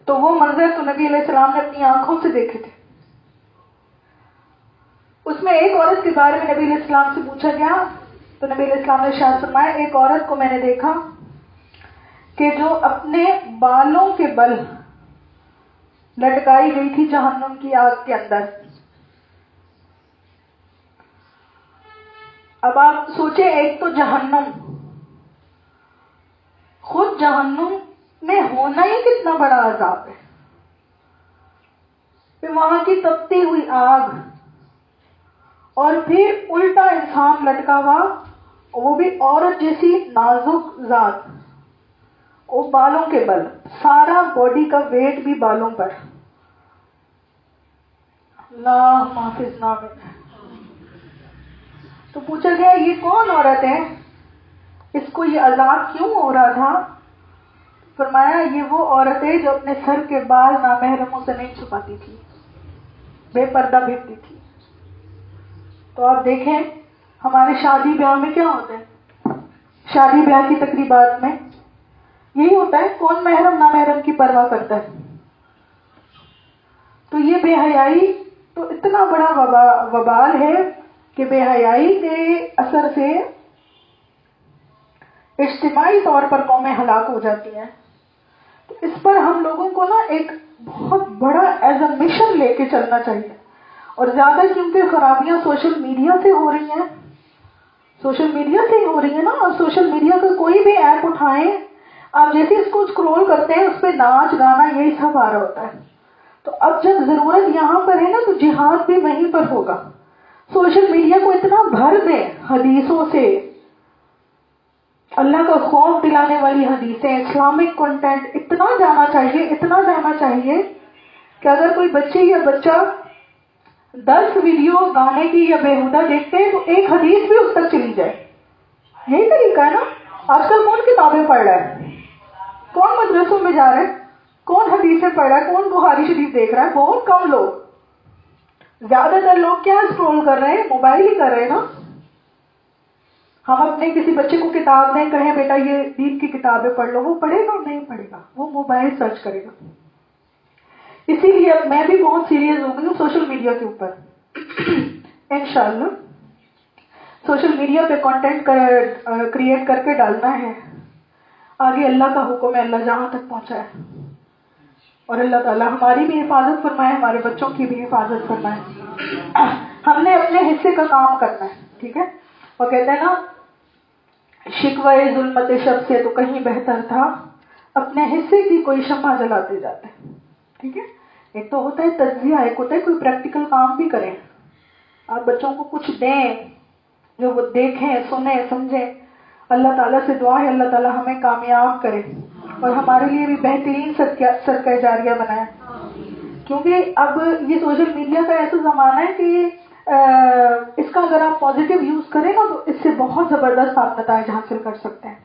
تو وہ منظر تو نبی علیہ السلام نے اپنی آنکھوں سے دیکھے تھے. اس میں ایک عورت کے بارے میں نبی علیہ السلام سے پوچھا گیا تو نبی علیہ السلام نے ارشاد فرمایا, ایک عورت کو میں نے دیکھا کہ جو اپنے بالوں کے بل لٹکائی گئی تھی جہنم کی آگ کے اندر. اب آپ سوچیں, ایک تو جہنم, خود جہنم میں ہونا ہی کتنا بڑا عذاب ہے, پھر وہاں کی تپتی ہوئی آگ, اور پھر الٹا انسان لٹکا ہوا وہ بھی عورت جیسی نازک ذات، وہ بالوں کے بل، سارا باڈی کا ویٹ بھی بالوں پر. اللہ حافظ نام. تو پوچھا گیا یہ کون عورت ہے، اس کو یہ عذاب کیوں ہو رہا تھا؟ فرمایا یہ وہ عورت ہے جو اپنے سر کے بال نامحرموں سے نہیں چھپاتی تھی، بے پردہ پھرتی تھی. تو آپ دیکھیں ہمارے شادی بیاہ میں کیا ہوتا ہے، شادی بیاہ کی تقریبات میں یہی ہوتا ہے، کون محرم نامحرم کی پرواہ کرتا ہے. تو یہ بے حیائی تو اتنا بڑا وبال ہے کہ بے حیائی کے اثر سے اجتماعی طور پر قومیں ہلاک ہو جاتی ہیں. تو اس پر ہم لوگوں کو نا ایک بہت بڑا ایز اے مشن لے کے چلنا چاہیے. اور زیادہ کیونکہ خرابیاں سوشل میڈیا سے ہو رہی ہیں، سوشل میڈیا سے ہی ہو رہی ہیں نا. اور سوشل میڈیا کا کوئی بھی ایپ اٹھائیں آپ، جیسے اس کو اسکرول کرتے ہیں اس پہ ناچ گانا یہی سب آ رہا ہوتا ہے. تو اب جب ضرورت یہاں پر ہے نا تو جہاد بھی وہیں پر ہوگا. سوشل میڈیا کو اتنا بھر دیں حدیثوں سے، اللہ کا خوف دلانے والی حدیثیں، اسلامک کنٹینٹ اتنا جانا چاہیے، اتنا جانا چاہیے کہ اگر کوئی بچے یا بچہ 10 ویڈیو گانے کی یا بیہودہ دیکھتے ہیں تو ایک حدیث بھی اس تک چلی جائے. یہی طریقہ ہے نا. آج کل کون کتابیں پڑھ رہا ہے، کون مدرسوں میں جا رہا ہے، کون حدیثیں پڑھ رہا ہے، کون بخاری شریف دیکھ رہا ہے؟ بہت کم لوگ. زیادہ تر لوگ کیا اسکرول کر رہے ہیں، موبائل ہی کر رہے ہیں نا. ہم اپنے کسی بچے کو کتاب دیں، کہیں بیٹا یہ دین کی کتابیں پڑھ لو، وہ پڑھے گا نہیں پڑھے گا، وہ موبائل سرچ کرے گا. اسی لیے اب میں بھی بہت سیریس ہو گئی ہوں سوشل میڈیا کے اوپر. انشاءاللہ سوشل میڈیا پہ کنٹینٹ کریٹ کر کے ڈالنا ہے. آگے اللہ کا حکم ہے، اللہ جہاں تک پہنچائے. اور اللہ تعالیٰ ہماری بھی حفاظت فرمائے، ہمارے بچوں کی بھی حفاظت فرمائے. ہم نے اپنے حصے کا کام کرنا ہے، ٹھیک ہے. اور کہتے ہیں نا شکوہ ظلمت شب سے تو کہیں بہتر تھا اپنے حصے کی کوئی شمع جلاتے جاتے. ٹھیک ہے. ایک تو ہوتا ہے تجزیہ، ایک ہوتا ہے کوئی پریکٹیکل کام بھی کریں. آپ بچوں کو کچھ دیں جو وہ دیکھیں، سنیں، سمجھیں. اللہ تعالیٰ سے دعا ہے اللہ تعالیٰ ہمیں کامیاب کرے اور ہمارے لیے بھی بہترین صدقہ جاریہ بنائے. کیونکہ اب یہ سوشل میڈیا کا ایسا زمانہ ہے کہ اس کا اگر آپ پازیٹیو یوز کریں نا تو اس سے بہت زبردست آپ نتائج حاصل کر سکتے ہیں.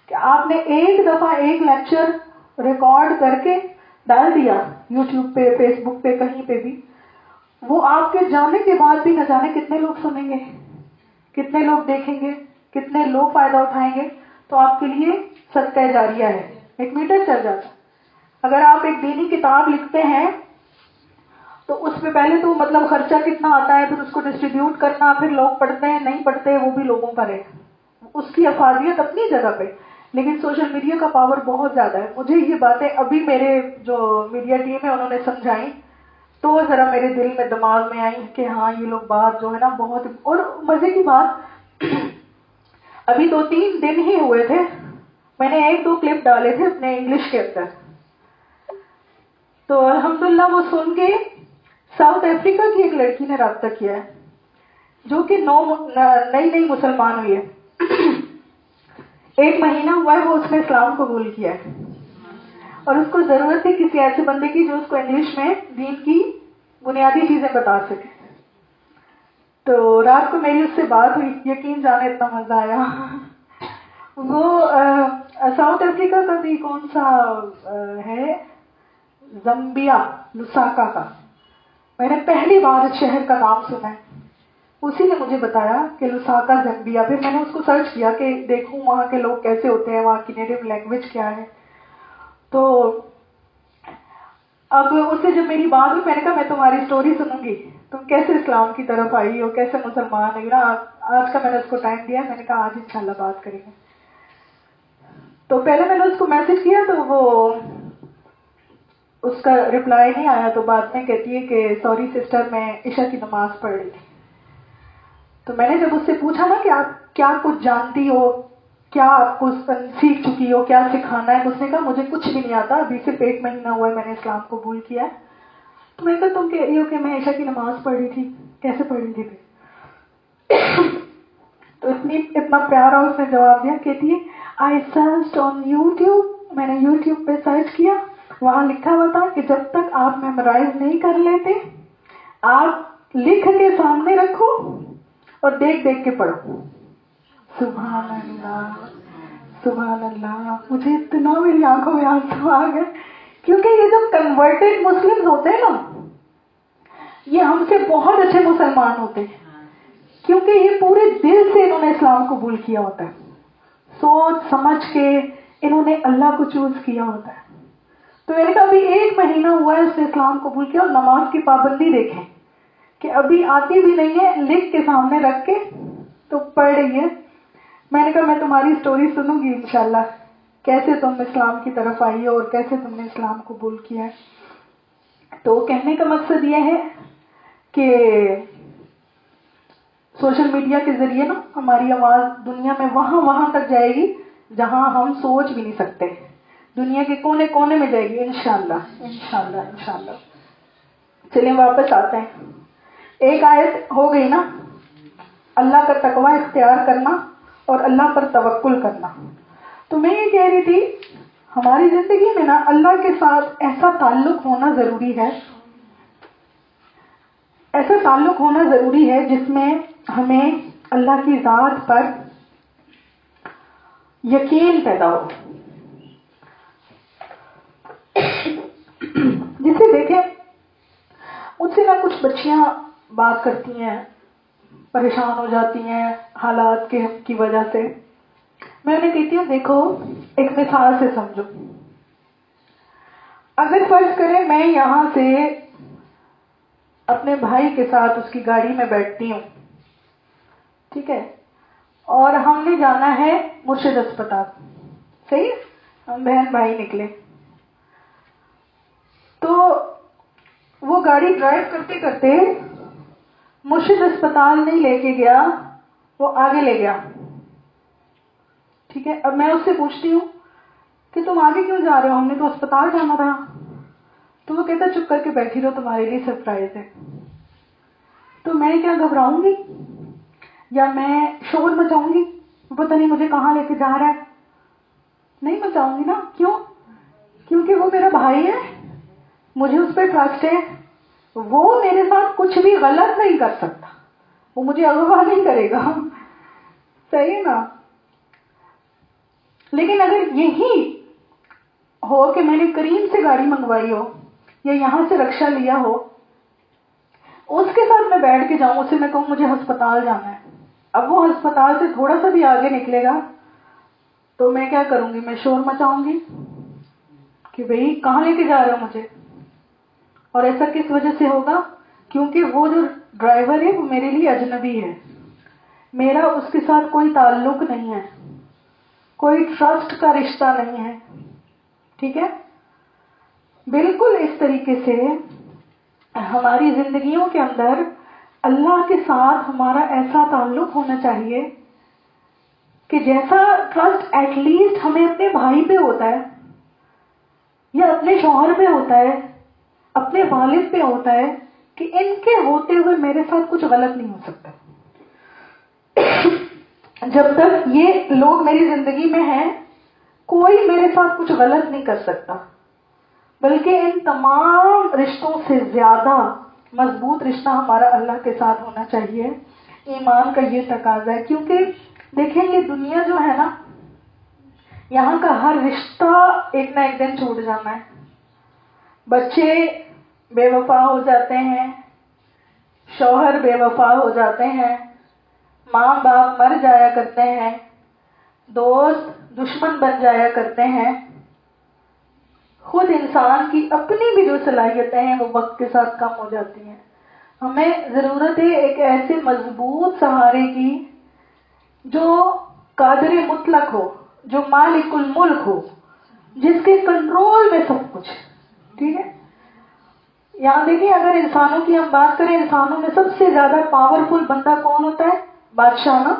کہ آپ نے ایک دفعہ ایک لیکچر ریکارڈ کر کے ڈال دیا یوٹیوب پہ، فیس بک پہ، کہیں پہ بھی، وہ آپ کے جانے کے بعد بھی نہ جانے کتنے لوگ سنیں گے، کتنے لوگ دیکھیں گے، کتنے لوگ فائدہ اٹھائیں گے. تو آپ کے لیے صدقہ جاریہ ہے، ایک میٹر چل جاتا. اگر آپ ایک دینی کتاب لکھتے ہیں تو اس میں پہلے تو مطلب خرچہ کتنا آتا ہے، پھر اس کو ڈسٹریبیوٹ کرنا، پھر لوگ پڑھتے ہیں نہیں پڑھتے وہ بھی لوگوں پر ہے. اس کی افادیت اپنی جگہ پہ، لیکن سوشل میڈیا کا پاور بہت زیادہ ہے. مجھے یہ باتیں ابھی میرے جو میڈیا ٹیم ہے انہوں نے سمجھائی تو ذرا میرے دل میں دماغ میں آئی کہ ہاں یہ لوگ بات جو ہے نا بہت. اور مزے کی بات ابھی 2-3 دن ہی ہوئے تھے، میں نے 1-2 کلپ ڈالے تھے اپنے انگلش کے اندر، تو الحمدللہ وہ سن کے ساؤتھ افریقہ کی ایک لڑکی نے رابطہ کیا ہے جو کہ نئی مسلمان ہوئی ہے. 1 مہینہ ہوا ہے وہ اس نے اسلام قبول کیا ہے اور اس کو ضرورت تھی کسی ایسے بندے کی جو اس کو انگلش میں دین کی بنیادی چیزیں بتا سکے. تو رات کو میری اس سے بات ہوئی، یقین جانے اتنا مزہ آیا. وہ ساؤتھ افریقہ کا بھی کون سا ہے، زمبیا، لساکا کا. میں نے پہلی بار اس شہر کا نام سنا ہے، اسی نے مجھے بتایا کہ لساکا زمبیا. پھر میں نے اس کو سرچ کیا کہ دیکھوں وہاں کے لوگ کیسے ہوتے ہیں، وہاں کی نیٹو لینگویج کیا ہے. تو اب اس سے جب میری بات ہوئی میں نے کہا میں تمہاری سٹوری سنوں گی، تم کیسے اسلام کی طرف آئی ہو، کیسے مسلمان ہوئی نا. آج کا میں نے اس کو ٹائم دیا، میں نے کہا آج انشاءاللہ بات کریں گے. تو پہلے میں نے اس کو میسج کیا تو وہ اس کا رپلائی نہیں آیا. تو بعد میں کہتی ہے کہ سوری سسٹر میں عشاء کی نماز پڑھ رہی تھی. تو میں نے جب اس سے پوچھا نا کہ آپ کیا کچھ جانتی ہو، کیا آپ کو سیکھ چکی ہو، کیا سکھانا ہے، تو اس نے کہا مجھے کچھ بھی نہیں آتا، ابھی صرف 1 مہینہ ہوا ہے میں نے اسلام قبول کیا ہے. تو میں نے کہا تم کہہ رہی ہو کہ میں عشاء کی نماز پڑھ رہی تھی، کیسے پڑھ رہی تھی؟ تو اتنی اتنا پیارا اس نے جواب دیا. کہتی ہے آئی سرچ آن یوٹیوب, میں نے یوٹیوب پہ سرچ کیا, وہاں لکھا ہوا تھا کہ جب تک آپ میمورائز نہیں کر لیتے آپ لکھ کے سامنے رکھو اور دیکھ دیکھ کے پڑھو. سبحان اللہ سبحان اللہ. مجھے اتنا میری آنکھوں میں آنسو آ گئے, کیونکہ یہ جو کنورٹڈ مسلم ہوتے ہیں نا, یہ ہم سے بہت اچھے مسلمان ہوتے ہیں, کیونکہ یہ پورے دل سے انہوں نے اسلام قبول کیا ہوتا ہے, سوچ سمجھ کے انہوں نے اللہ کو چوز کیا ہوتا ہے. تو میں نے کہا ابھی 1 مہینہ ہوا ہے اس نے اسلام قبول کیا, اور نماز کی پابندی دیکھیں کہ ابھی آتی بھی نہیں ہے, لکھ کے سامنے رکھ کے تو پڑھ رہی ہے. میں نے کہا میں تمہاری سٹوری سنوں گی انشاءاللہ, کیسے تم اسلام کی طرف آئی اور کیسے تم نے اسلام قبول کیا ہے. تو کہنے کا مقصد یہ ہے کہ سوشل میڈیا کے ذریعے نا ہماری آواز دنیا میں وہاں تک جائے گی جہاں ہم سوچ بھی نہیں سکتے. دنیا کے کونے کونے میں جائے گی انشاءاللہ انشاءاللہ انشاءاللہ. چلیں واپس آتے ہیں. ایک آیت ہو گئی نا, اللہ کا تقوی اختیار کرنا اور اللہ پر توکل کرنا. تو میں یہ کہہ رہی تھی ہماری زندگی میں نا اللہ کے ساتھ ایسا تعلق ہونا ضروری ہے, ایسا تعلق ہونا ضروری ہے جس میں ہمیں اللہ کی ذات پر یقین پیدا ہو. جسے دیکھیں مجھ سے نا کچھ بچیاں بات کرتی ہیں, پریشان ہو جاتی ہیں حالات کی وجہ سے. میں انہیں کہتی ہوں دیکھو ایک مثال سے سمجھو. اگر فرض کریں میں یہاں سے اپنے بھائی کے ساتھ اس کی گاڑی میں بیٹھتی ہوں, ٹھیک ہے, اور ہم نے جانا ہے مرشد اسپتال, صحیح, ہم بہن بھائی نکلے. تو وہ گاڑی ڈرائیو کرتے کرتے مرشد اسپتال نہیں لے کے گیا, وہ آگے لے گیا, ٹھیک ہے. اب میں اس سے پوچھتی ہوں کہ تم آگے کیوں جا رہے ہو, ہم نے تو اسپتال جانا تھا. تو وہ کہتا چپ کر کے بیٹھی رہو تمہارے لیے سرپرائز ہے. تو میں کیا گھبراؤں گی یا میں شور مچاؤں گی, پتہ نہیں مجھے کہاں لے کے جا رہا ہے؟ نہیں مچاؤں گی نا. کیوں؟ کیونکہ وہ میرا بھائی ہے, مجھے اس پہ ٹرسٹ ہے, وہ میرے ساتھ کچھ بھی غلط نہیں کر سکتا, وہ مجھے اغوا نہیں کرے گا, صحیح نا. لیکن اگر یہی ہو کہ میں نے کریم سے گاڑی منگوائی ہو یا یہاں سے رکشہ لیا ہو, اس کے ساتھ میں بیٹھ کے جاؤں, اسے میں کہوں مجھے ہسپتال جانا ہے, اب وہ ہسپتال سے تھوڑا سا بھی آگے نکلے گا تو میں کیا کروں گی, میں شور مچاؤں گی کہ بھئی کہاں لے کے جا رہے ہو مجھے. اور ایسا کس وجہ سے ہوگا؟ کیونکہ وہ جو ڈرائیور ہے وہ میرے لیے اجنبی ہے, میرا اس کے ساتھ کوئی تعلق نہیں ہے, کوئی ٹرسٹ کا رشتہ نہیں ہے, ٹھیک ہے. بالکل اس طریقے سے ہماری زندگیوں کے اندر اللہ کے ساتھ ہمارا ایسا تعلق ہونا چاہیے کہ جیسا ٹرسٹ ایٹ لیسٹ ہمیں اپنے بھائی پہ ہوتا ہے یا اپنے شوہر پہ ہوتا ہے, اپنے والد پہ ہوتا ہے, کہ ان کے ہوتے ہوئے میرے ساتھ کچھ غلط نہیں ہو سکتا. جب تک یہ لوگ میری زندگی میں ہیں کوئی میرے ساتھ کچھ غلط نہیں کر سکتا, بلکہ ان تمام رشتوں سے زیادہ مضبوط رشتہ ہمارا اللہ کے ساتھ ہونا چاہیے. ایمان کا یہ تقاضا ہے, کیونکہ دیکھیں یہ دنیا جو ہے نا, یہاں کا ہر رشتہ ایک نہ ایک دن چھوٹ جانا ہے. بچے بے وفا ہو جاتے ہیں, شوہر بے وفا ہو جاتے ہیں, ماں باپ مر جایا کرتے ہیں, دوست دشمن بن جایا کرتے ہیں, خود انسان کی اپنی بھی جو صلاحیتیں ہیں وہ وقت کے ساتھ کم ہو جاتی ہیں. ہمیں ضرورت ہے ایک ایسے مضبوط سہارے کی جو قادر مطلق ہو, جو مالک الملک ہو, جس کے کنٹرول میں سب کچھ, ٹھیک ہے. یہاں دیکھیں اگر انسانوں کی ہم بات کریں, انسانوں میں سب سے زیادہ پاورفل بندہ کون ہوتا ہے؟ بادشاہ نا,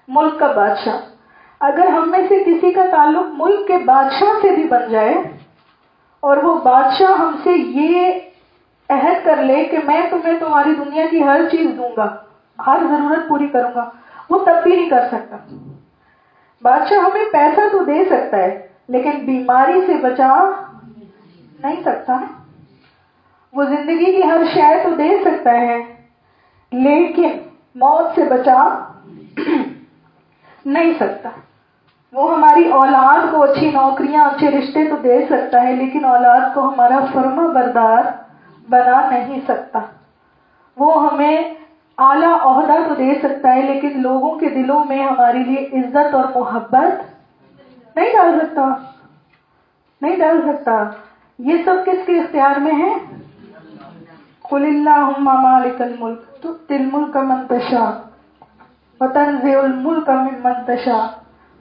ملک کا بادشاہ. اگر ہم میں سے کسی کا تعلق ملک کے بادشاہ سے بھی بن جائے اور وہ بادشاہ ہم سے یہ عہد کر لے کہ میں تمہیں تمہاری دنیا کی ہر چیز دوں گا, ہر ضرورت پوری کروں گا, وہ تبدیلی کر سکتا. بادشاہ ہمیں پیسہ تو دے سکتا ہے لیکن بیماری سے بچا نہیں سکتا نا. وہ زندگی کی ہر شے تو دے سکتا ہے لیکن موت سے بچا نہیں سکتا. وہ ہماری اولاد کو اچھی نوکریاں اچھے رشتے تو دے سکتا ہے لیکن اولاد کو ہمارا فرما بردار بنا نہیں سکتا. وہ ہمیں اعلیٰ عہدہ تو دے سکتا ہے لیکن لوگوں کے دلوں میں ہمارے لیے عزت اور محبت نہیں ڈال سکتا. نہیں ڈال سکتا. یہ سب کس کے اختیار میں ہے؟ قل اللہم مالک الملک تؤتی الملک من تشاء وتنزع الملک ممن تشاء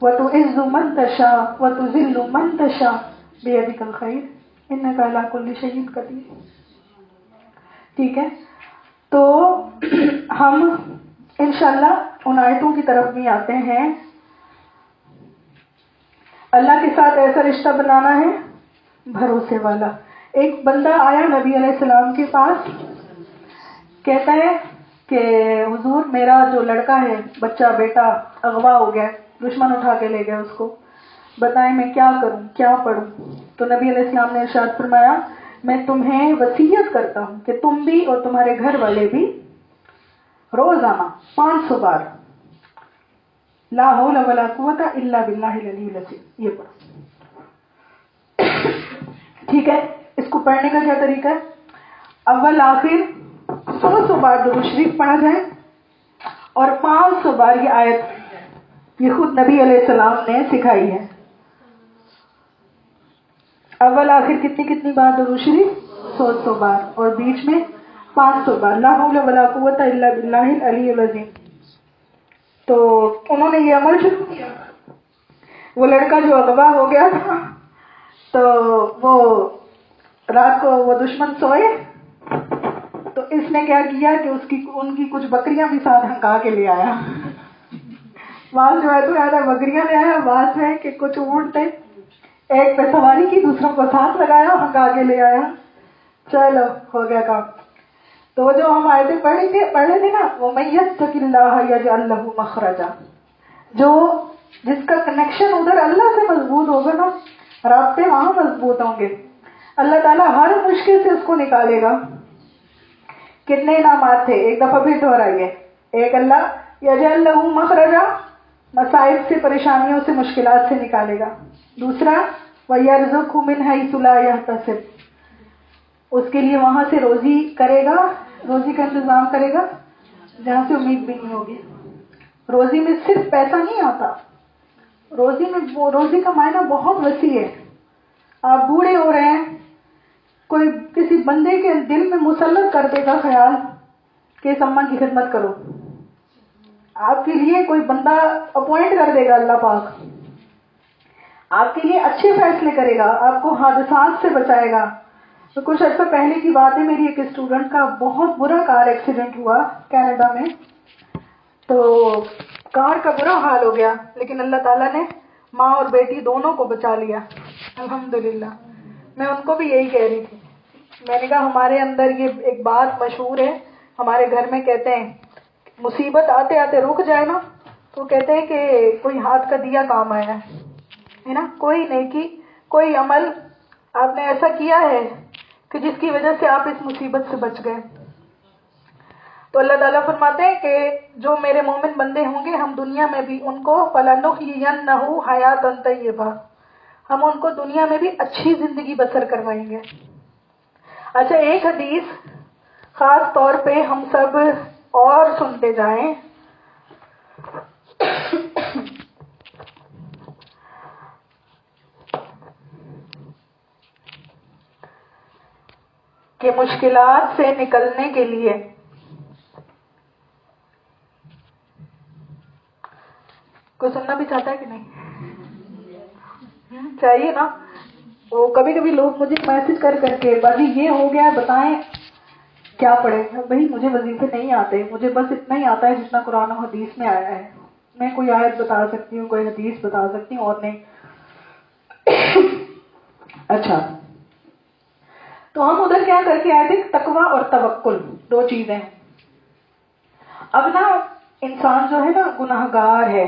وتعز من تشاء وتذل من تشاء بیدک الخیر انک علی کل شیء قدیر. ٹھیک ہے، تو ہم انشاءاللہ ان آیتوں کی طرف بھی آتے ہیں. اللہ کے ساتھ ایسا رشتہ بنانا ہے بھروسے والا. ایک بندہ آیا نبی علیہ السلام کے پاس، کہتا ہے کہ حضور میرا جو لڑکا ہے بچہ بیٹا اغوا ہو گیا، دشمن اٹھا کے لے گیا اس کو، بتائیں میں کیا کروں، کیا پڑھوں؟ تو نبی علیہ السلام نے ارشاد فرمایا میں تمہیں وصیت کرتا ہوں کہ تم بھی اور تمہارے گھر والے بھی روزانہ 500 بار لا حول ولا قوت الا باللہ العلی العظیم یہ پڑھو. ٹھیک ہے، اس کو پڑھنے کا کیا طریقہ ہے؟ اول آخر 100 بار درود شریف پڑھا جائے اور 500 بار یہ آیت، یہ خود نبی علیہ السلام نے سکھائی ہے. اول آخر کتنی بار درود شریف؟ 100 بار، اور بیچ میں 500 بار لا حول ولا قوت الا باللہ العلی العظیم. تو انہوں نے یہ عمل شروع کیا. وہ لڑکا جو اغوا ہو گیا تھا تو وہ رات کو وہ دشمن سوئے تو اس نے کیا کیا کہ ان کی کچھ بکریاں بھی ساتھ ہنکا کے لے آیا. بعض جو ہے تو یاد ہے بکریاں لے آیا، بعض میں کہ کچھ اونٹ تھے، ایک پہ سواری کی دوسروں کو ساتھ لگایا ہنکا کے لے آیا. چلو ہو گیا کام. تو جو ہم آیتیں پڑھ رہے تھے نا، وہ من یتق اللہ یجعل لہ مخرجا، جو جس کا کنیکشن ادھر اللہ سے مضبوط ہوگا نا، رابطے وہاں مضبوط ہوں گے، اللہ تعالیٰ ہر مشکل سے اس کو نکالے گا. کتنے انعامات تھے، ایک دفعہ پھر دہرائیے. ایک اللہ یجعل لہ مخرجا، مصائب سے پریشانیوں سے مشکلات سے نکالے گا. دوسرا وَيَرْزُقْهُ مِنْ حَيْثُ لَا يَحْتَسِبُ، اس کے لیے وہاں سے روزی کرے گا، روزی کا انتظام کرے گا جہاں سے امید بھی نہیں ہوگی. روزی میں صرف پیسہ نہیں آتا، روزی کا معنی بہت وسیع ہے. آپ بوڑھے ہو رہے ہیں، کوئی کسی بندے کے دل میں مسلط کر دے گا خیال کہ اس اماں کی خدمت کرو، آپ کے لیے کوئی بندہ اپوائنٹ کر دے گا اللہ پاک، آپ کے لیے اچھے فیصلے کرے گا، آپ کو حادثات سے بچائے گا. تو کچھ عرصہ پہلے کی بات ہے، میری ایک اسٹوڈنٹ کا بہت برا کار ایکسیڈنٹ ہوا کینیڈا میں. تو کار کا برا حال ہو گیا، لیکن اللہ تعالیٰ نے ماں اور بیٹی دونوں کو بچا لیا الحمدللہ. میں ان کو بھی یہی کہہ رہی تھی، میں نے کہا ہمارے اندر یہ ایک بات مشہور ہے، ہمارے گھر میں کہتے ہیں مصیبت آتے آتے رک جائے نا تو کہتے ہیں کہ کوئی ہاتھ کا دیا کام آیا ہے نا. کوئی نیکی، کوئی عمل آپ نے ایسا کیا ہے کہ جس کی وجہ سے آپ اس مصیبت سے بچ گئے. تو اللہ تعالیٰ فرماتے ہیں کہ جو میرے مومن بندے ہوں گے ہم دنیا میں بھی ان کو فَلَنُحْيِيَنَّهُ حَيَاةً طَيِّبَةً، ہم ان کو دنیا میں بھی اچھی زندگی بسر کروائیں گے. اچھا ایک حدیث خاص طور پہ ہم سب اور سنتے جائیں. کہ مشکلات سے نکلنے کے لیے کوئی سننا بھی چاہتا ہے کہ نہیں؟ چاہیے نا. وہ کبھی کبھی لوگ مجھے میسج کر کے باجی یہ ہو گیا بتائیں کیا پڑھیں. بھائی مجھے وظیفے نہیں آتے، مجھے بس اتنا ہی آتا ہے جتنا قرآن و حدیث میں آیا ہے. میں کوئی آیت بتا سکتی ہوں، کوئی حدیث بتا سکتی ہوں، اور نہیں. اچھا تو ہم ادھر کیا کر کے آئے تھے؟ تقویٰ اور توکل، دو چیزیں. اب نا انسان جو ہے نا گناہگار ہے.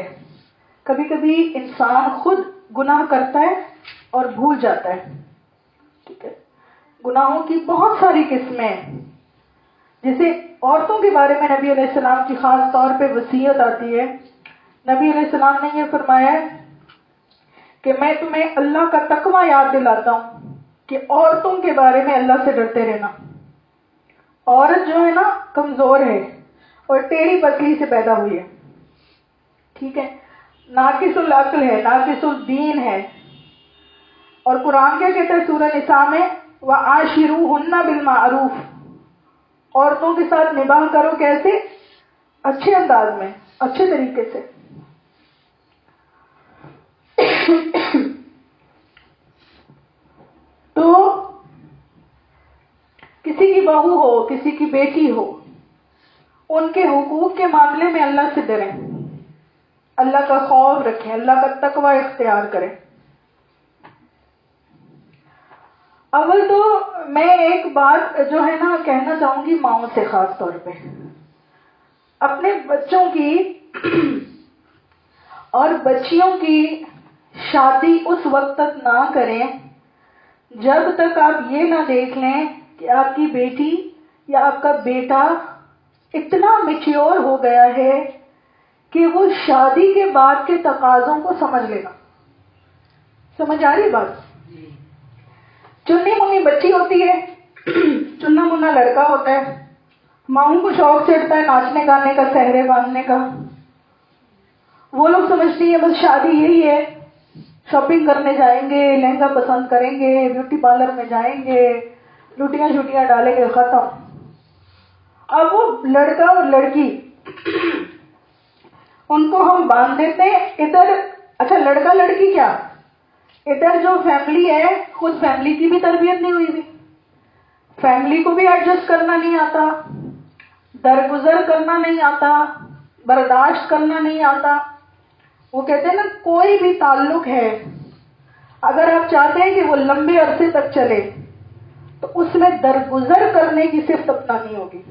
کبھی کبھی انسان خود گناہ کرتا ہے اور بھول جاتا ہے. ٹھیک ہے. گناہوں کی بہت ساری قسمیں ہیں. جیسے عورتوں کے بارے میں نبی علیہ السلام کی خاص طور پہ وصیت آتی ہے. نبی علیہ السلام نے یہ فرمایا ہے کہ میں تمہیں اللہ کا تقوی یاد دلاتا ہوں کہ عورتوں کے بارے میں اللہ سے ڈرتے رہنا. عورت جو ہے نا کمزور ہے اور ٹیڑھی پتلی سے پیدا ہوئی ہے. ٹھیک ہے. ناقص العقل ہے, ناقص الدین ہے. اور قرآن کیا کہتا ہے سورہ نساء میں, وَعَاشِرُوهُنَّ بِالْمَعْرُوفِ, عورتوں کے ساتھ نباہ کرو کیسے؟ اچھے انداز میں, اچھے طریقے سے. تو کسی کی بہو ہو, کسی کی بیٹی ہو, ان کے حقوق کے معاملے میں اللہ سے ڈریں, اللہ کا خوف رکھیں, اللہ کا تقوی اختیار کریں. اول تو میں ایک بات جو ہے نا کہنا چاہوں گی ماؤں سے, خاص طور پہ اپنے بچوں کی اور بچیوں کی شادی اس وقت تک نہ کریں جب تک آپ یہ نہ دیکھ لیں کہ آپ کی بیٹی یا آپ کا بیٹا اتنا میچیور ہو گیا ہے کہ وہ شادی کے بعد کے تقاضوں کو سمجھ لے گا. سمجھ آ رہی بات؟ چنی منی بچی ہوتی ہے, چننا منا لڑکا ہوتا ہے, ماؤں کو شوق چڑھتا ہے ناچنے گانے کا, سہرے باندھنے کا. وہ لوگ سمجھتی ہیں بس شادی یہی ہے, شاپنگ کرنے جائیں گے, لہنگا پسند کریں گے, بیوٹی پارلر میں جائیں گے, لوٹیاں شوٹیاں ڈالیں گے, ختم. اب وہ لڑکا اور لڑکی ان کو ہم باندھ دیتے ہیں ادھر. اچھا لڑکا لڑکی کیا, ادھر جو فیملی ہے خود فیملی کی بھی تربیت نہیں ہوئی بھی, فیملی کو بھی ایڈجسٹ کرنا نہیں آتا, درگزر کرنا نہیں آتا, برداشت کرنا نہیں آتا. وہ کہتے ہیں نا کوئی بھی تعلق ہے اگر آپ چاہتے ہیں کہ وہ لمبے عرصے تک چلے تو اس میں درگزر کرنے کی صرف اپنا نہیں ہوگی.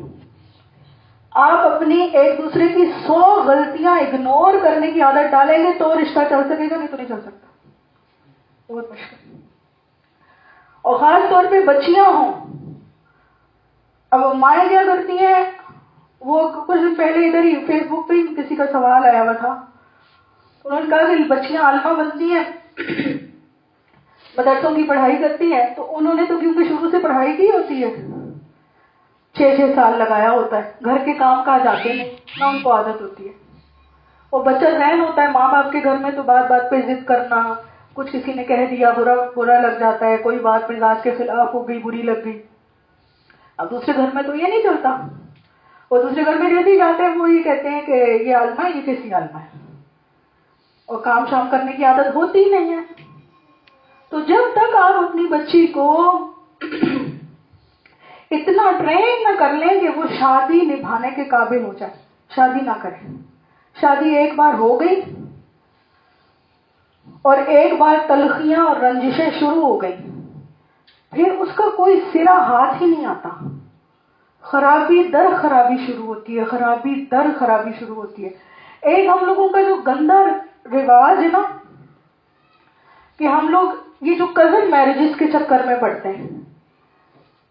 آپ اپنی ایک دوسرے کی 100 غلطیاں اگنور کرنے کی عادت ڈالیں گے تو رشتہ چل سکے گا, نہیں تو نہیں چل سکتا. بہت مشکل. اور خاص طور پہ بچیاں ہوں. اب مائیں کیا کرتی ہیں, وہ کچھ دن پہلے ادھر ہی فیس بک پہ کسی کا سوال آیا ہوا تھا. انہوں نے کہا کہ بچیاں عالمہ بنتی ہیں, مدرسوں کی پڑھائی کرتی ہیں, تو انہوں نے تو کیونکہ شروع سے پڑھائی کی ہوتی ہے, 6 سال لگایا ہوتا ہے, گھر کے کام کاج آتے نہیں نہ ان کو عادت ہوتی ہے. وہ بچہ ذہن ہوتا ہے ماں باپ کے گھر میں تو بات بات پہ ضد کرنا, کچھ کسی نے کہہ دیا برا لگ جاتا ہے, کوئی بات مزاج کے خلاف ہو گئی, بری لگ گئی. اب دوسرے گھر میں تو یہ نہیں چلتا. وہ دوسرے گھر میں جیسے ہی جاتے ہیں وہ یہ کہتے ہیں کہ یہ عالمہ ہے, یہ کیسی عالمہ ہے, اور کام شام کرنے کی عادت ہوتی ہی نہیں ہے. تو جب تک آپ اپنی بچی کو اتنا ٹرین نہ کر لیں کہ وہ شادی نبھانے کے قابل ہو جائے, شادی نہ کریں. شادی ایک بار ہو گئی اور ایک بار تلخیاں اور رنجشیں شروع ہو گئی, پھر اس کا کوئی سرا ہاتھ ہی نہیں آتا. خرابی در خرابی شروع ہوتی ہے, خرابی در خرابی شروع ہوتی ہے. ایک ہم لوگوں کا جو گندا رواج ہے نا کہ ہم لوگ یہ جو کزن میرجز کے چکر میں پڑتے ہیں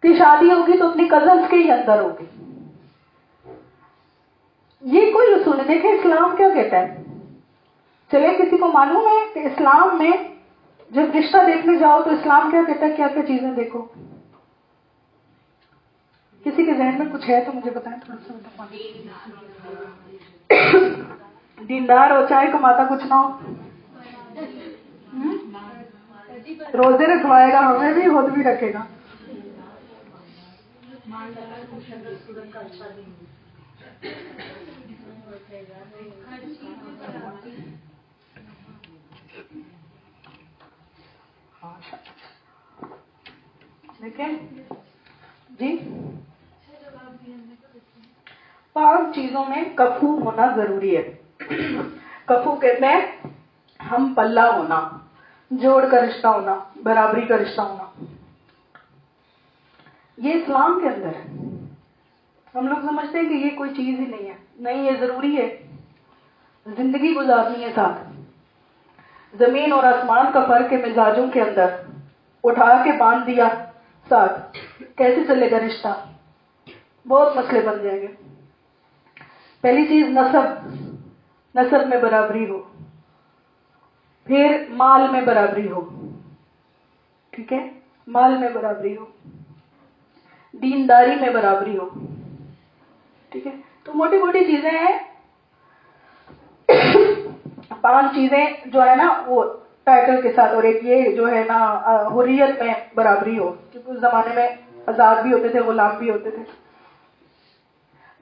کہ شادی ہوگی تو اپنی کزنز کے ہی اندر ہوگی. یہ کوئی اصول نہیں. دیکھیں اسلام کیا کہتا ہے, چلے کسی کو معلوم ہے کہ اسلام میں جب رشتہ دیکھنے جاؤ تو اسلام کیا کہتا ہے, کیا کیا چیزیں دیکھو. کسی کے ذہن میں کچھ ہے تو مجھے بتائیں تھوڑا سا. دیندار ہو, چاہے کماتا کچھ نہ ہو, روزے رکھوائے گا, ہمیں بھی خود بھی رکھے گا. دیکھیں جی, پانچ چیزوں میں کفو ہونا ضروری ہے. کفو کہتے ہیں ہم پلہ ہونا, جوڑ کا رشتہ ہونا, برابری کا رشتہ ہونا. یہ اسلام کے اندر ہے. ہم لوگ سمجھتے ہیں کہ یہ کوئی چیز ہی نہیں ہے. نہیں، یہ ضروری ہے. زندگی گزارنی ہے ساتھ. زمین اور آسمان کا فرق ہے مزاجوں کے اندر. اٹھا کے باندھ دیا ساتھ، کیسے چلے گا رشتہ؟ بہت مسئلے بن جائیں گے. پہلی چیز نسب میں برابری ہو. پھر مال میں برابری ہو. ٹھیک ہے، مال میں برابری ہو. دینداری میں برابری ہو. ٹھیک ہے، تو موٹی موٹی چیزیں ہیں. 5 چیزیں جو ہے نا وہ ٹائٹل کے ساتھ. اور ایک یہ جو ہے نا حریت میں برابری ہو، کیونکہ اس زمانے میں آزاد بھی ہوتے تھے، غلام بھی ہوتے تھے.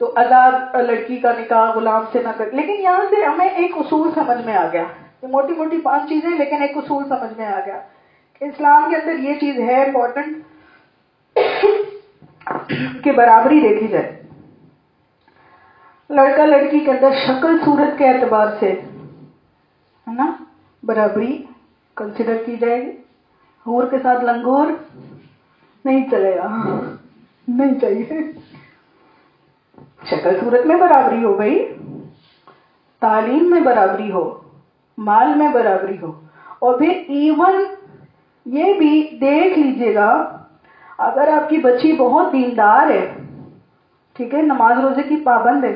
تو آزاد لڑکی کا نکاح غلام سے نہ کر. لیکن یہاں سے ہمیں ایک اصول سمجھ میں آ گیا. یہ موٹی موٹی 5 چیزیں، لیکن ایک اصول سمجھ میں آ گیا کہ اسلام کے اندر یہ چیز ہے امپورٹنٹ کہ برابری دیکھی جائے. لڑکا لڑکی کے اندر شکل صورت کے اعتبار سے ہے نا برابری کنسیڈر کی جائے گی. حور کے ساتھ لنگور نہیں چلے گا، نہیں چاہیے. شکل صورت میں برابری ہو بھائی، تعلیم میں برابری ہو، مال میں برابری ہو. اور پھر ایون یہ بھی دیکھ لیجئے گا، اگر آپ کی بچی بہت دیندار ہے، ٹھیک ہے، نماز روزے کی پابند ہے،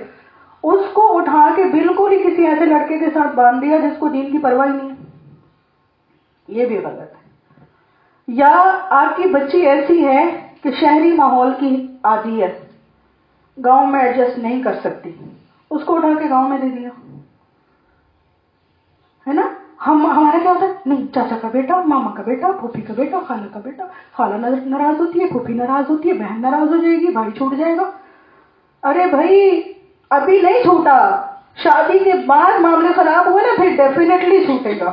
اس کو اٹھا کے بالکل ہی کسی ایسے لڑکے کے ساتھ باندھ دیا جس کو دین کی پرواہ نہیں ہے، یہ بھی غلط ہے. یا آپ کی بچی ایسی ہے کہ شہری ماحول کی عادی ہے، گاؤں میں ایڈجسٹ نہیں کر سکتی، اس کو اٹھا کے گاؤں میں دے دیا، ہے نا. ہمارا کیا ہوتا ہے؟ نہیں، چاچا کا بیٹا، ماما کا بیٹا، پھوپھی کا بیٹا، خالہ کا بیٹا. خالہ ناراض ہوتی ہے، پھوپھی ناراض ہوتی ہے، بہن ناراض ہو جائے گی، بھائی چھوٹ جائے گا. ارے بھائی ابھی نہیں چھوٹا، شادی کے بعد معاملے خراب ہوئے نا پھر ڈیفینیٹلی چھوٹے گا.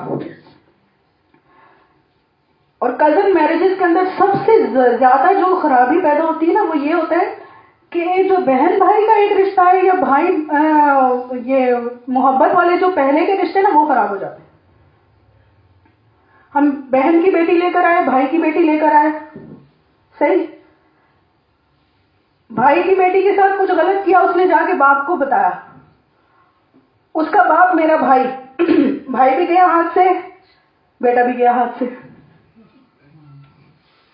اور کزن میرجز کے اندر سب سے زیادہ جو خرابی پیدا ہوتی ہے نا وہ یہ ہوتا ہے کہ جو بہن بھائی کا ایک رشتہ ہے یا بھائی یہ محبت والے جو پہلے کے رشتے نا وہ خراب ہو جاتے ہیں. ہم بہن کی بیٹی لے کر آئے، بھائی کی بیٹی لے کر آئے، صحیح، بھائی کی بیٹی کے ساتھ کچھ غلط کیا، اس نے جا کے باپ کو بتایا، اس کا باپ میرا بھائی، بھائی بھی گیا ہاتھ سے، بیٹا بھی گیا ہاتھ سے.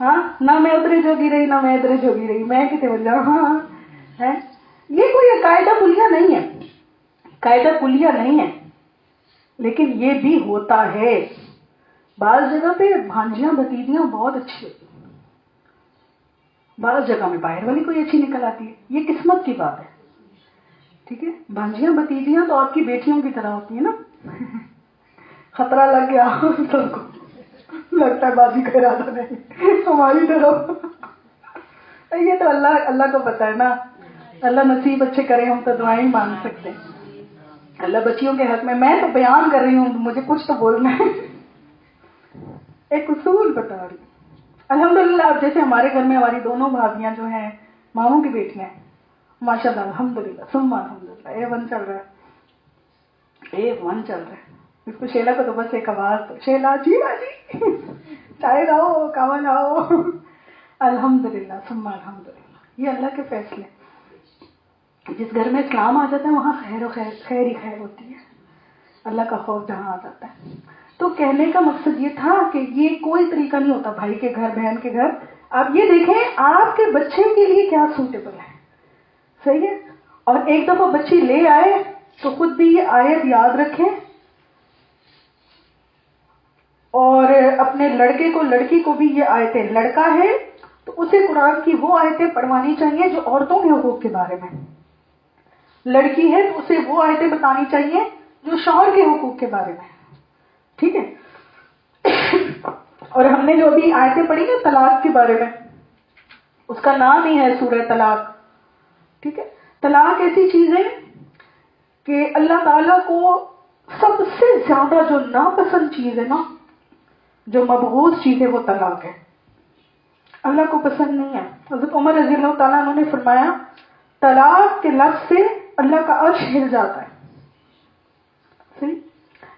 ہاں، نہ میں ادھر جوگی رہی نہ میں ادھر جوگی رہی، میں کتنے بن جاؤں. ہاں ہے، یہ کوئی قاعدہ کلیہ نہیں ہے، قاعدہ کلیہ نہیں ہے، لیکن یہ بھی ہوتا ہے. بعض جگہ پہ بھانجیاں بھتیجیاں بہت اچھی ہوتی ہیں، بعض جگہ میں باہر والی کوئی اچھی نکل آتی ہے. یہ قسمت کی بات ہے. ٹھیک ہے، بھانجیاں بھتیجیاں تو آپ کی بیٹیوں کی طرح ہوتی ہیں نا. خطرہ لگ گیا سب کو، لگتا ہے بازی کا ارادہ نہیں ہماری طرف. یہ تو اللہ کو پتا ہے نا. اللہ نصیب اچھے کرے، ہم تو دعائیں مانگ سکتے ہیں اللہ بچیوں کے حق میں. میں تو بیان کر رہی ہوں، مجھے کچھ تو بولنا ہے. ایک اصول بتا رہی ہوں. الحمدللہ اب جیسے ہمارے گھر میں ہماری دونوں بھابیاں جو ہیں ماموں کی بیٹیاں ہیں، ماشاءاللہ الحمدللہ ثم الحمدللہ A1 چل رہا ہے، A1 چل رہا ہے. اس کو شیلا کو تو بس ایک آواز، شیلا جی باجی چائے لاؤ، کہوا لاؤ. الحمدللہ ثم الحمدللہ. یہ اللہ کے فیصلے. جس گھر میں اسلام آ جاتا ہے وہاں خیر و خیر ہی خیر ہوتی ہے. اللہ کا خوف جہاں آ جاتا ہے. تو کہنے کا مقصد یہ تھا کہ یہ کوئی طریقہ نہیں ہوتا بھائی کے گھر بہن کے گھر. آپ یہ دیکھیں آپ کے بچے کے لیے کیا سوٹیبل ہے، صحیح ہے. اور ایک دفعہ بچی لے آئے تو خود بھی یہ آیت یاد رکھیں اور اپنے لڑکے کو لڑکی کو بھی یہ آیتیں. لڑکا ہے تو اسے قرآن کی وہ آیتیں پڑھوانی چاہیے جو عورتوں کے حقوق کے بارے میں. لڑکی ہے تو اسے وہ آیتیں بتانی چاہیے جو شوہر کے حقوق کے بارے میں. ٹھیک ہے. اور ہم نے جو ابھی آیتیں پڑھی نا طلاق کے بارے میں، اس کا نام ہی ہے سورہ طلاق. ٹھیک ہے. طلاق ایسی چیز ہے کہ اللہ تعالیٰ کو سب سے زیادہ جو ناپسند چیز ہے نا، جو مبغوض چیز ہے وہ طلاق ہے. اللہ کو پسند نہیں ہے. حضرت عمر رضی اللہ تعالیٰ عنہ نے فرمایا طلاق کے لفظ سے اللہ کا عرش ہل جاتا ہے. صحیح.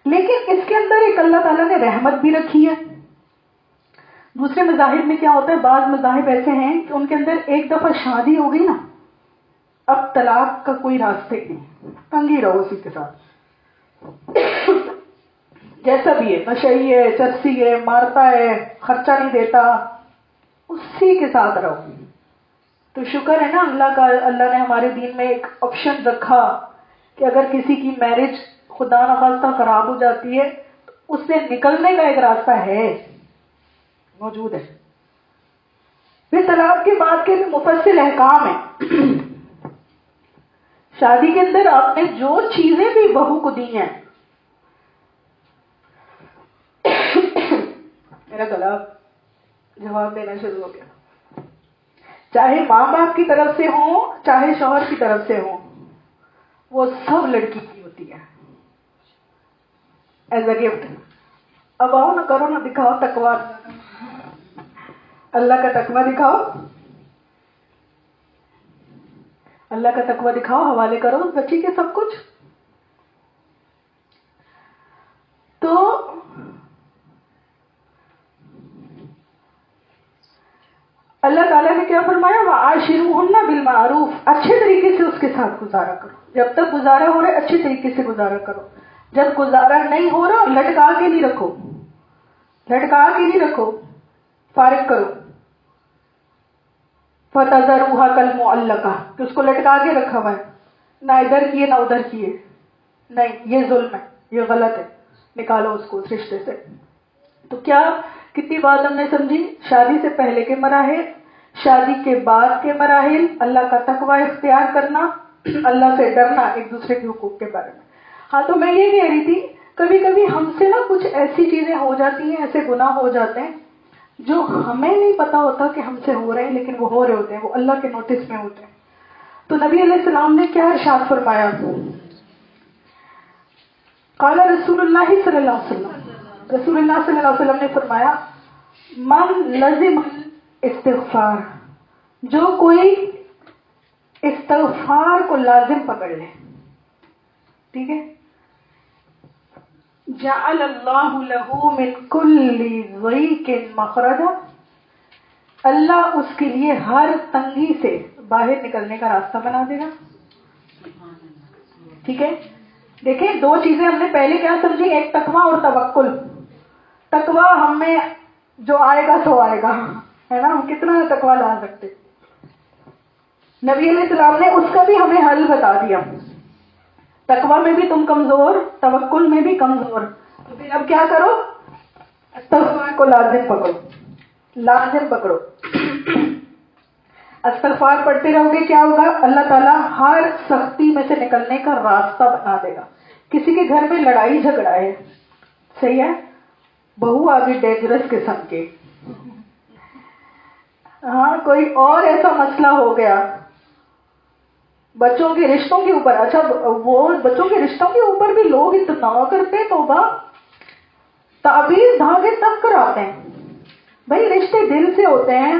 لیکن اس کے اندر ایک اللہ تعالیٰ نے رحمت بھی رکھی ہے. دوسرے مذاہب میں کیا ہوتا ہے، بعض مذاہب ایسے ہیں کہ ان کے اندر ایک دفعہ شادی ہو گئی نا اب طلاق کا کوئی راستے نہیں، تنگ ہی رہو اسی کے ساتھ، جیسا بھی ہے، نشئی ہے، چرسی ہے، مارتا ہے، خرچہ نہیں دیتا، اسی کے ساتھ رہو۔ تو شکر ہے نا اللہ کا، اللہ نے ہمارے دین میں ایک آپشن رکھا کہ اگر کسی کی میرج خدا نخواستہ خراب ہو جاتی ہے تو اس سے نکلنے کا ایک راستہ ہے، موجود ہے۔ پھر طلاق کے بعد کے بھی مفصل احکام ہیں۔ شادی کے اندر آپ نے جو چیزیں بھی بہو کو دی ہیں، میرا گلا جواب دینا شروع ہو گیا، چاہے ماں باپ کی طرف سے ہوں چاہے شوہر کی طرف سے ہوں، وہ سب لڑکی کی ہوتی ہے ایز اے گفٹ۔ اب آؤ نہ، کرو نہ، دکھاؤ تقویٰ، اللہ کا تقویٰ دکھاؤ، اللہ کا تقویٰ دکھاؤ، حوالے کرو اس بچی کے سب کچھ۔ تو اللہ تعالیٰ نے کیا فرمایا؟ وَعَاشِرُوهُنَّ بِالْمَعْرُوفِ، اچھے طریقے سے اس کے ساتھ گزارا کرو، جب تک گزارا ہو رہا ہے اچھے طریقے سے گزارا کرو، جب گزارا نہیں ہو رہا لٹکا کے نہیں رکھو، لٹکا کے نہیں رکھو، فارغ کرو۔ فَتَذَرُوهَا كَالْمُعَلَّقَةِ، کہ اس کو لٹکا کے رکھا ہوا ہے، نہ ادھر کیے نہ ادھر کیے، نہیں، یہ ظلم ہے، یہ غلط ہے، نکالو اس کو اس رشتے سے۔ تو کیا کتنی بات ہم نے سمجھی؟ شادی سے پہلے کے مراحل، شادی کے بعد کے مراحل، اللہ کا تقویٰ اختیار کرنا، اللہ سے ڈرنا ایک دوسرے کے حقوق کے بارے میں۔ ہاں تو میں یہ کہہ رہی تھی، کبھی کبھی ہم سے نا کچھ ایسی چیزیں ہو جاتی ہیں، ایسے گناہ ہو جاتے ہیں جو ہمیں نہیں پتا ہوتا کہ ہم سے ہو رہے ہیں، لیکن وہ ہو رہے ہوتے ہیں، وہ اللہ کے نوٹس میں ہوتے ہیں۔ تو نبی علیہ السلام نے کیا ارشاد فرمایا؟ قال رسول اللہ صلی اللہ علیہ وسلم، رسول اللہ صلی اللہ علیہ وسلم نے فرمایا، من لزم استغفار، جو کوئی استغفار کو لازم پکڑ لے، ٹھیک ہے، جعل اللہ لہ من کل ضیق مخرجا، اللہ اس کے لیے ہر تنگی سے باہر نکلنے کا راستہ بنا دے گا۔ ٹھیک ہے، دیکھیں دو چیزیں ہم نے پہلے کیا سمجھی، ایک تقویٰ اور توکل۔ تقویٰ ہم میں جو آئے گا سو آئے گا، ہے نا، ہم کتنا تقویٰ لا سکتے، نبی علیہ السلام نے اس کا بھی ہمیں حل بتا دیا، تقویٰ میں بھی تم کمزور، توکل میں بھی کمزور، تو پھر اب کیا کرو؟ استغفار کو لازم پکڑو، لازم پکڑو۔ استغفار پڑھتے رہو گے کیا ہوگا؟ اللہ تعالیٰ ہر سختی میں سے نکلنے کا راستہ بنا دے گا۔ کسی کے گھر میں لڑائی جھگڑا ہے، صحیح ہے، بہو آگے ڈینجرس قسم کے، ہاں کوئی اور ایسا مسئلہ ہو گیا، بچوں کے رشتوں کے اوپر، اچھا وہ بچوں کے رشتوں کے اوپر بھی لوگ اتنا کرتے ہیں، توبہ، تعبیر دھاگے تک کراتے ہیں۔ بھائی رشتے دل سے ہوتے ہیں،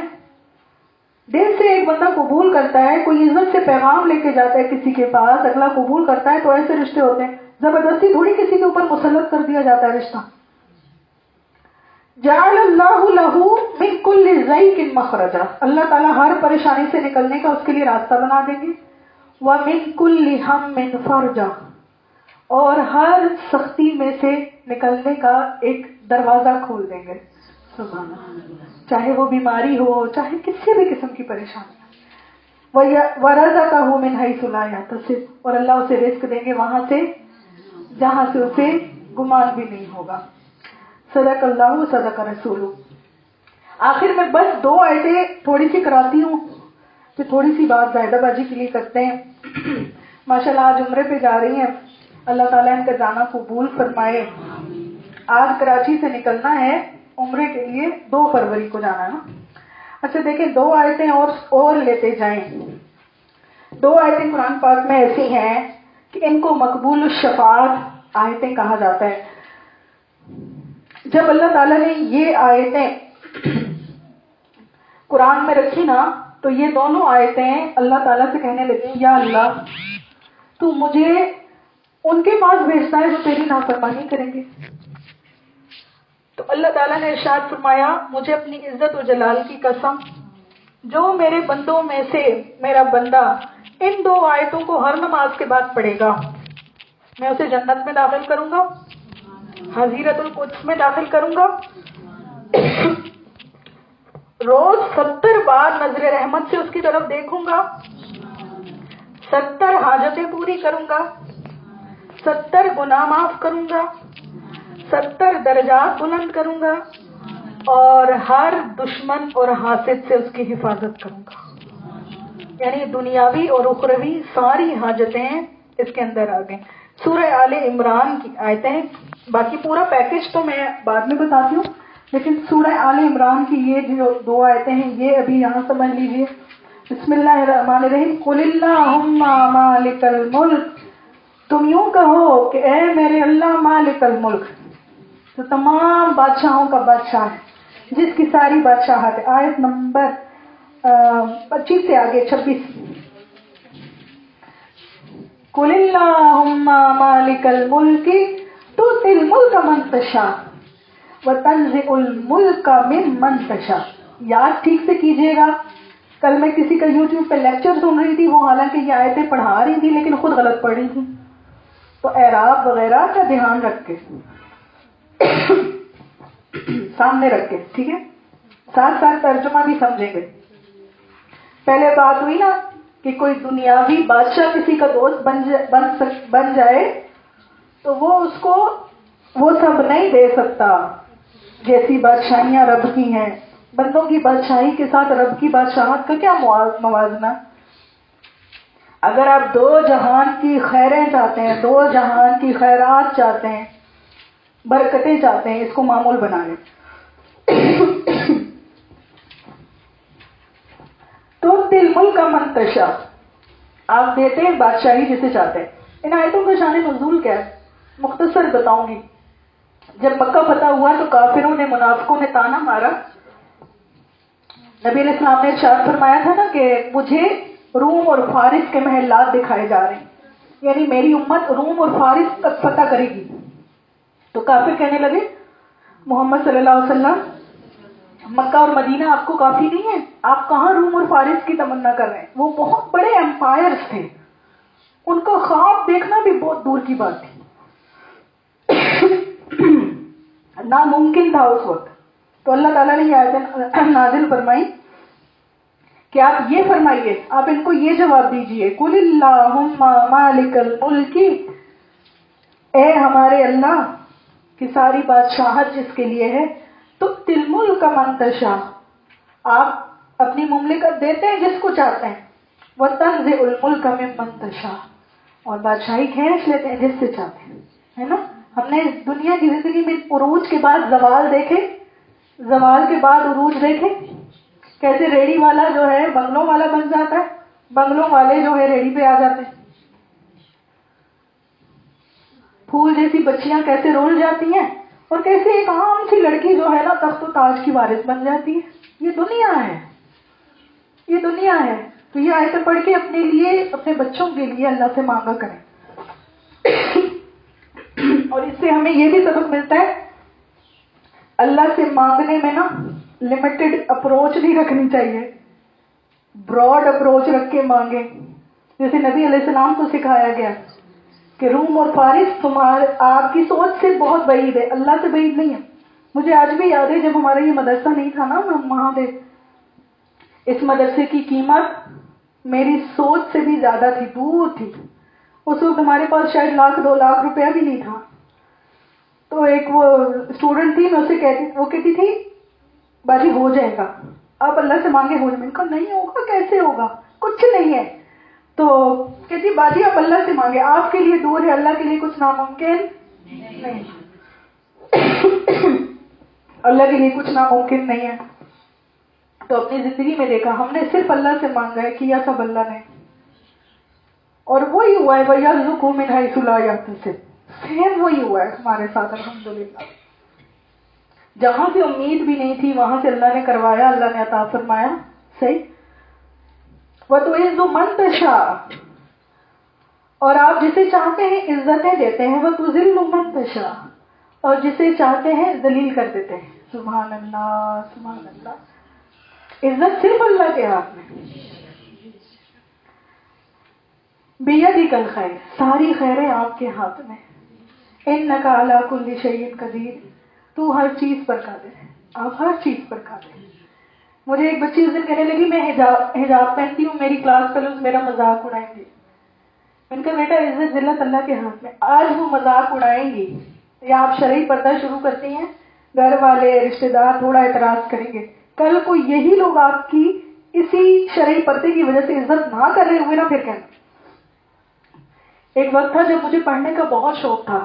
دل سے ایک بندہ قبول کرتا ہے، کوئی عزت سے پیغام لے کے جاتا ہے کسی کے پاس، اگلا قبول کرتا ہے، تو ایسے رشتے ہوتے ہیں۔ زبردستی تھوڑی کسی کے اوپر مسلط کر دیا جاتا ہے رشتہ۔ جعل اللہ لہ من کل ضیق مخرجا، اللہ تعالیٰ ہر پریشانی سے نکلنے کا اس کے لیے راستہ بنا دیں گے۔ ومن کل ہم فرجا، اور ہر سختی میں سے نکلنے کا ایک دروازہ کھول دیں گے۔ سبحان اللہ، چاہے وہ بیماری ہو، چاہے کسی بھی قسم کی پریشانی، وَرَزَقَهُ مِنْ حَيْثُ لَا يَحْتَسِبُ، اور اللہ اسے رزق دیں گے وہاں سے جہاں سے اسے گمان بھی نہیں ہوگا۔ صدق اللہ صدق رسول۔ آخر میں بس دو آیتیں تھوڑی سی کراتی ہوں، کہ تھوڑی سی بات زائدہ بازی کے لیے کرتے ہیں۔ ماشاءاللہ آج عمرے پہ جا رہی ہیں، اللہ تعالیٰ ان کا جانا قبول فرمائے۔ آج کراچی سے نکلنا ہے عمرے کے لیے، 2 فروری کو جانا ہے نا۔ اچھا دیکھیں، 2 آیتیں اور لیتے جائیں۔ 2 آیتیں قرآن پاک میں ایسی ہیں کہ ان کو مقبول الشفاعت آیتیں کہا جاتا ہے۔ جب اللہ تعالیٰ نے یہ آیتیں قرآن میں رکھی نا، تو یہ دونوں آیتیں اللہ تعالیٰ سے کہنے لگی، یا اللہ تو مجھے ان کے پاس بھیجتا ہے جو تیری نافرمانی کریں گے۔ تو اللہ تعالیٰ نے ارشاد فرمایا، مجھے اپنی عزت و جلال کی قسم، جو میرے بندوں میں سے میرا بندہ ان 2 آیتوں کو ہر نماز کے بعد پڑھے گا میں اسے جنت میں داخل کروں گا، حضیرت القدس میں داخل کروں گا، روز 70 بار نظر رحمت سے اس کی طرف دیکھوں گا، 70 حاجتیں پوری کروں گا، 70 گناہ معاف کروں گا، 70 درجات بلند کروں گا، اور ہر دشمن اور حاسد سے اس کی حفاظت کروں گا. یعنی دنیاوی اور اخروی ساری حاجتیں اس کے اندر آ گئیں. سورہ آل عمران کی آیتیں، باقی پورا پیکج تو میں بعد میں بتاتی ہوں، لیکن سورہ آل عمران کی یہ جو 2 آیتیں ہیں یہ ابھی یہاں سمجھ لیجئے. بسم اللہ الرحمن الرحیم. قل اللہم مالک الملک، تم یوں کہو کہ اے میرے اللہ مالک الملک، تو تمام بادشاہوں کا بادشاہ ہے، جس کی ساری بادشاہت ہے. آیت نمبر 25 سے آگے 26. قل اللہم مالک الملک تؤتی الملک من تشاء وتنزع الملک ممن تشاء. یاد ٹھیک سے کیجیے گا. کل میں کسی کا یوٹیوب پہ لیکچر سن رہی تھی، وہ حالانکہ یہ آیتیں پڑھا رہی تھی لیکن خود غلط پڑھ رہی تھی، تو اعراب وغیرہ کا دھیان رکھ کے سامنے رکھ کے، ٹھیک ہے، ساتھ ساتھ ترجمہ بھی سمجھیں گے. پہلے بات ہوئی نا کہ کوئی دنیاوی بادشاہ کسی کا دوست بن جائے تو وہ اس کو وہ سب نہیں دے سکتا جیسی بادشاہیاں رب کی ہیں. بندوں کی بادشاہی کے ساتھ رب کی بادشاہت کا کیا موازنہ؟ اگر آپ 2 جہان کی خیریں چاہتے ہیں، 2 جہان کی خیرات چاہتے ہیں، برکتیں چاہتے ہیں، اس کو معمول بنا لیں. تو دل ملک کا منتشا، آپ دیتے ہیں بادشاہی جسے چاہتے ہیں. ان آیتوں کا شان نزول کیا ہے مختصر بتاؤں گی. جب مکہ فتح ہوا تو کافروں نے، منافقوں نے تانا مارا. نبی علیہ السلام نے ارشاد فرمایا تھا نا کہ مجھے روم اور فارس کے محلات دکھائے جا رہے ہیں، یعنی میری امت روم اور فارس تک فتح کرے گی. تو کافر کہنے لگے محمد صلی اللہ علیہ وسلم، مکہ اور مدینہ آپ کو کافی نہیں ہے، آپ کہاں روم اور فارس کی تمنا کر رہے ہیں؟ وہ بہت بڑے ایمپائرز تھے، ان کا خواب دیکھنا بھی بہت دور کی بات تھی، ناممکن تھا اس وقت. تو اللہ تعالیٰ نے یہ آیت نازل فرمائی کہ آپ یہ فرمائیے، آپ ان کو یہ جواب دیجئے، قل اللہم مالک الملک، اے ہمارے اللہ کی ساری بادشاہت جس کے لیے ہے، تؤتی الملک من تشاء، آپ اپنی مملکت دیتے ہیں جس کو چاہتے ہیں، وتنزع الملک ممن تشاء، اور بادشاہی کھینچ لیتے ہیں جس سے چاہتے ہیں. ہے نا؟ ہم نے دنیا کی زندگی میں عروج کے بعد زوال دیکھے، زوال کے بعد عروج دیکھے، کیسے ریڑی والا جو ہے بنگلوں والا بن جاتا ہے، بنگلوں والے جو ہے ریڑی پہ آ جاتے ہیں، پھول جیسی بچیاں کیسے رول جاتی ہیں، اور کیسے ایک عام سی لڑکی جو ہے نا تخت و تاج کی وارث بن جاتی ہے. یہ دنیا ہے، یہ دنیا ہے. تو یہ آیتیں پڑھ کے اپنے لیے، اپنے بچوں کے لیے اللہ سے مانگا کریں. اور اس سے ہمیں یہ بھی سبق ملتا ہے اللہ سے مانگنے میں نا لمیٹڈ اپروچ نہیں رکھنی چاہیے، براڈ اپروچ رکھ کے مانگیں. جیسے نبی علیہ السلام کو سکھایا گیا کہ روم اور فارس تمہارے آپ کی سوچ سے بہت بعید ہے، اللہ سے بعید نہیں ہے. مجھے آج بھی یاد ہے جب ہمارا یہ مدرسہ نہیں تھا نا، ہم وہاں تھے، اس مدرسے کی قیمت میری سوچ سے بھی زیادہ تھی، دور تھی. اس وقت ہمارے پاس شاید 1,00,000-2,00,000 روپیہ بھی نہیں تھا. تو ایک وہ اسٹوڈنٹ تھی، میں اسے کہتی تھی باجی ہو جائے گا، آپ اللہ سے مانگے ہو جائے. میں نے کہا نہیں ہوگا، کیسے ہوگا، کچھ نہیں ہے. تو کہتی باجی آپ اللہ سے مانگے، آپ کے لیے دور ہے، اللہ کے لیے کچھ ناممکن نہیں. اللہ کے لیے کچھ ناممکن نہیں ہے. تو اپنی زندگی میں دیکھا ہم نے صرف اللہ سے مانگا ہے، کیا سب اللہ نے، اور وہی ہوا ہے. وَيَرْزُقْهُ مِنْ حَيْثُ لَا يَحْتَسِبُ، سیم وہی ہوا ہے ہمارے ساتھ الحمدللہ. جہاں سے امید بھی نہیں تھی وہاں سے اللہ نے کروایا، اللہ نے عطا فرمایا. صحیح. وَتُعِزُّ مَن تَشَاءُ، اور آپ جسے چاہتے ہیں عزتیں دیتے ہیں. وَتُذِلُّ مَن تَشَاءُ، اور جسے چاہتے ہیں ذلیل کر دیتے ہیں. سبحان اللہ، سبحان اللہ. عزت صرف اللہ کے ہاتھ میں. بیدک الخیر، ساری خیریں آپ کے ہاتھ میں. انک علی کل شیء قدیر، تو ہر چیز پر قادر ہے، آپ ہر چیز پر قادر ہیں. مجھے ایک بچی اس دن کہنے لگی میں حجاب پہنتی ہوں، میری کلاس فیلوز میرا مذاق اڑائیں گے. میں نے کہا بیٹا عزت ذلت اللہ کے ہاتھ میں. آج وہ مذاق اڑائیں گی یا آپ شرعی پردہ شروع کرتی ہیں، گھر والے رشتہ دار تھوڑا اعتراض کریں گے، کل کو یہی لوگ آپ کی اسی شرعی پردے کی وجہ سے عزت نہ کر رہے ہوئے نا پھر کہنا. ایک وقت تھا جب مجھے پڑھنے کا بہت شوق تھا،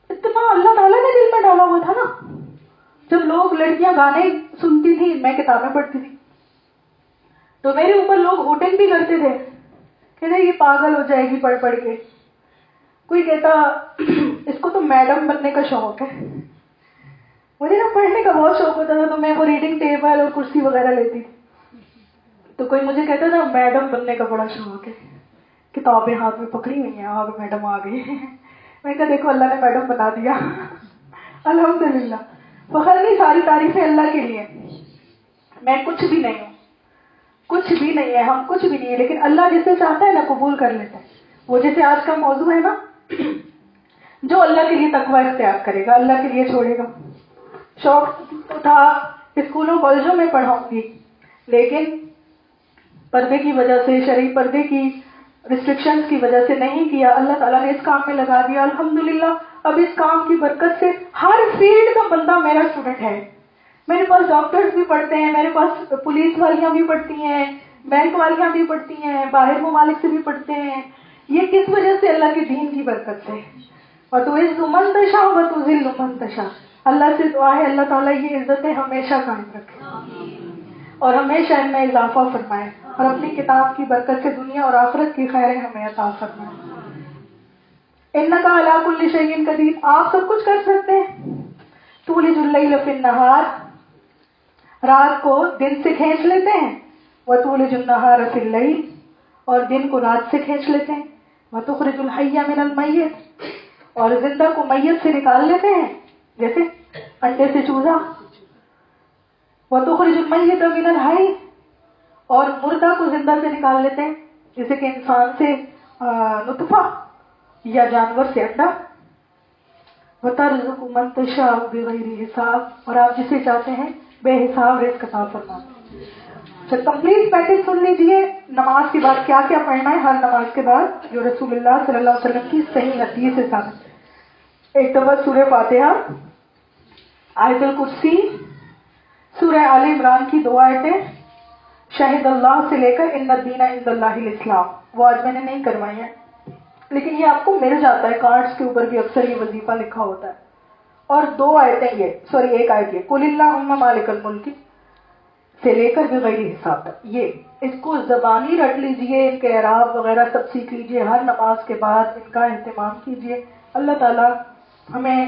اتنا اللہ تعالیٰ نے دل میں ڈالا ہوا تھا نا. جب لوگ لڑکیاں گانے سنتی تھی میں کتابیں پڑھتی تھی، تو میرے اوپر لوگ ہوٹنگ بھی کرتے تھے، کہتے یہ پاگل ہو جائے گی پڑھ پڑھ کے. کوئی کہتا اس کو تو میڈم بننے کا شوق ہے. مجھے نا پڑھنے کا بہت شوق ہوتا تھا تو میں وہ ریڈنگ ٹیبل اور کرسی وغیرہ لیتی تھی. تو کوئی مجھے کہتا تھا میڈم بننے کا بڑا شوق ہے، کتابیں ہاتھ میں پکڑی ہوئی ہیں، آگ میڈم آ گئی. میں کہا دیکھو اللہ نے میڈم بنا دیا. الحمدللہ، فخر نہیں، ساری تعریفیں اللہ کے لیے. میں کچھ بھی نہیں ہوں، کچھ بھی نہیں ہے، ہم کچھ بھی نہیں ہے، لیکن اللہ جسے چاہتا ہے نا قبول کر لیتا ہے. وہ جیسے آج کا موضوع ہے نا، جو اللہ کے لیے تقوی اختیار کرے گا اللہ کے لیے چھوڑے گا. شوق تو تھا اسکولوں کالجوں میں پڑھاؤں گی، لیکن پردے کی وجہ سے، شرعی پردے کی ریسٹرکشنز کی وجہ سے نہیں کیا. اللہ تعالیٰ نے اس کام میں لگا دیا الحمدللہ. اب اس کام کی برکت سے ہر فیلڈ کا بندہ میرا اسٹوڈنٹ ہے. میرے پاس ڈاکٹرز بھی پڑھتے ہیں، میرے پاس پولیس والیاں بھی پڑھتی ہیں، بینک والیاں بھی پڑھتی ہیں، باہر ممالک سے بھی پڑھتے ہیں. یہ کس وجہ سے؟ اللہ کے دین کی برکت سے. وَتُعِزُّ مَن تَشَاءُ وَتُذِلُّ مَن تَشَاءُ. اللہ سے دعا ہے اللہ تعالیٰ یہ عزتیں ہمیشہ قائم رکھے اور ہمیشہ ان میں اضافہ فرمائے، اور اپنی کتاب کی برکت سے دنیا اور آخرت کی خیریں ہمیں عطا فرمائے. انک علی کل شیء قدیر، آپ سب کچھ کر سکتے ہیں. تولج اللیل فی النہار، رات کو دن سے کھینچ لیتے ہیں. وتولج النہار فی اللیل، اور دن کو رات سے کھینچ لیتے ہیں. وتخرج الحی من المیت، اور زندہ کو میت سے نکال لیتے ہیں جیسے انڈے سے چوزا. وتخرج المیت من الحی، اور مردہ کو زندہ سے نکال لیتے ہیں جیسے کہ انسان سے نطفہ یا جانور سے انڈا. وترزق من تشاء بغیر حساب، اور آپ جسے چاہتے ہیں بے حساب رزق عطا فرماتے ہیں. اچھا، کمپلیٹ پیکج سن لیجئے. نماز کے بعد کیا کیا پڑھنا ہے، ہر نماز کے بعد جو رسول اللہ صلی اللہ علیہ وسلم کی صحیح حدیث سے ثابت. ایک دفعہ سورہ فاتحہ، آیت الکرسی، سورہ آل عمران کی 2 آیتیں، شاہد اللہ سے لے کر ان الدین عند اللہ الاسلام. وہ آج میں نے نہیں کروائی ہیں، لیکن یہ آپ کو مل جاتا ہے کارڈز کے اوپر بھی، اکثر یہ وظیفہ لکھا ہوتا ہے. اور 2 آیتیں یہ، ایک آیت یہ قل اللہم مالک الملک سے لے کر بغیر حساب تک. یہ اس کو زبانی رٹ لیجئے، ان کے اعراب وغیرہ سب سیکھ لیجئے، ہر نماز کے بعد ان کا اہتمام کیجئے. اللہ تعالیٰ ہمیں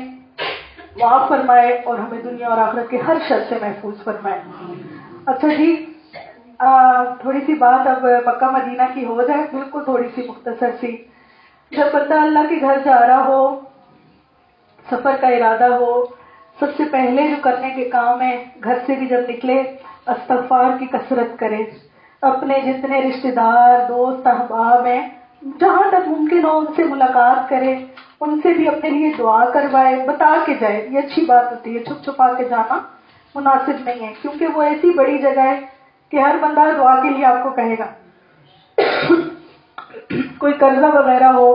معاف فرمائے اور ہمیں دنیا اور آخرت کے ہر شر سے محفوظ فرمائے. اچھا جی، تھوڑی سی بات اب مکہ مدینہ کی ہو جائے، بالکل تھوڑی سی مختصر سی. جب بندہ اللہ کے گھر جا رہا ہو، سفر کا ارادہ ہو، سب سے پہلے جو کرنے کے کام ہے، گھر سے بھی جب نکلے استغفار کی کثرت کرے. اپنے جتنے رشتہ دار، دوست، احباب ہیں، جہاں تک ممکن ہو ان سے ملاقات کرے، ان سے بھی اپنے لیے دعا کروائے، بتا کے جائے. یہ اچھی بات ہوتی ہے، چھپ چھپا کے جانا مناسب نہیں ہے، کیونکہ وہ ایسی بڑی جگہ ہے کہ ہر بندہ دعا کے لیے آپ کو کہے گا. کوئی قرضہ وغیرہ ہو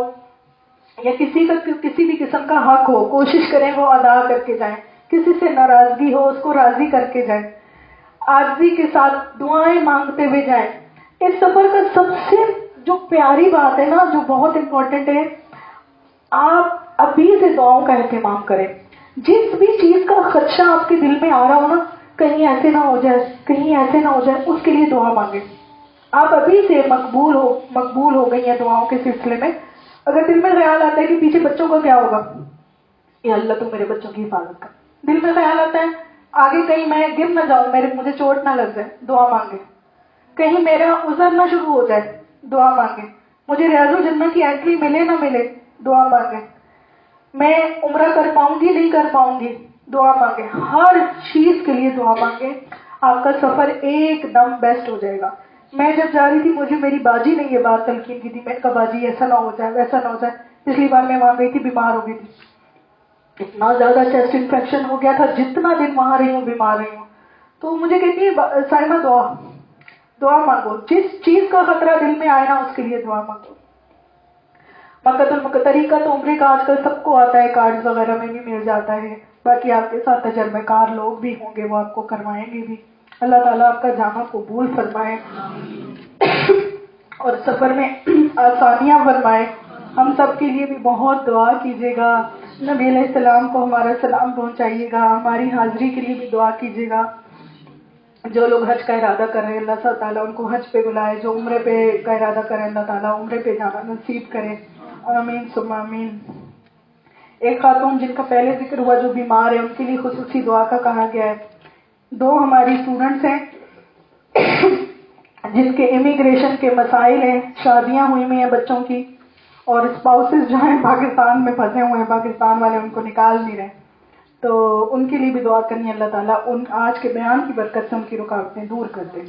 یا کسی بھی قسم کا حق ہو، کوشش کریں وہ ادا کر کے جائیں. کسی سے ناراضگی ہو اس کو راضی کر کے جائیں، عاجزی کے ساتھ دعائیں مانگتے ہوئے جائیں. اس سفر کا سب سے جو پیاری بات ہے نا، جو بہت امپورٹنٹ ہے، آپ ابھی سے دعاؤں کا اہتمام کریں. جس بھی چیز کا خدشہ آپ کے دل میں آ رہا ہو نا، کہیں ایسے نہ ہو جائے، کہیں ایسے نہ ہو جائے، اس کے لیے دعا مانگیں. آپ ابھی سے مقبول ہو گئی ہیں دعاؤں کے سلسلے میں. اگر دل میں خیال آتا ہے کہ پیچھے بچوں کا کیا ہوگا، یا اللہ تو میرے بچوں کی حفاظت کر. دل میں خیال آتا ہے آگے کہیں میں گر نہ جاؤں، مجھے چوٹ نہ لگ جائے، دعا مانگے. کہیں میرا عذر نہ شروع ہو جائے، دعا مانگے. مجھے ریاض الجنہ کی انٹری ملے نہ ملے، دعا مانگے. میں عمرہ کر پاؤں گی نہیں کر پاؤں گی، دعا مانگے. ہر چیز کے لیے دعا مانگے. آپ کا سفر ایک دم بیسٹ ہو جائے گا. میں جب جا رہی تھی مجھے میری باجی نے یہ بات تلقین کی تھی. میں نے کہا باجی ایسا نہ ہو جائے ویسا نہ ہو جائے. پچھلی بار میں وہاں گئی تھی بیمار ہو گئی تھی, اتنا زیادہ چیسٹ انفیکشن ہو گیا تھا, جتنا دن وہاں رہی ہوں بیمار رہی ہوں. تو مجھے کہتی ہے سائمہ دعا مانگو, جس چیز کا خطرہ دل میں آئے نا اس کے لیے دعا مانگو. مکہ طریقہ تو عمرے کا آج کل سب کو آتا ہے, کارڈز وغیرہ میں بھی مل جاتا ہے. باقی آپ کے ساتھ تجربہ کار لوگ بھی ہوں گے, وہ آپ کو کروائیں گے بھی. اللہ تعالیٰ آپ کا جانا قبول فرمائے اور سفر میں آسانیاں فرمائے. ہم سب کے لیے بھی بہت دعا کیجیے گا. نبی علیہ السلام کو ہمارا سلام پہنچائیے گا. ہماری حاضری کے لیے بھی دعا کیجیے گا. جو لوگ حج کا ارادہ کر رہے ہیں اللہ تعالیٰ ان کو حج پہ بلائے. جو عمرے پہ کا ارادہ کرے اللہ تعالیٰ عمرے پہ جانا نصیب کرے. آمین ثم آمین. ایک خاتون جن کا پہلے ذکر ہوا جو بیمار ہے, ان کے لیے خصوصی دعا کا کہا گیا ہے. 2 ہماری اسٹوڈنٹس ہیں جن کے امیگریشن کے مسائل ہیں, شادیاں ہوئی ہیں بچوں کی, اور اسپاؤسز جو ہیں پاکستان میں پھنسے ہوئے ہیں, پاکستان والے ان کو نکال نہیں رہے. تو ان کے لیے بھی دعا کرنی, اللہ تعالیٰ ان آج کے بیان کی برکت سے ان کی رکاوٹیں دور کر دے,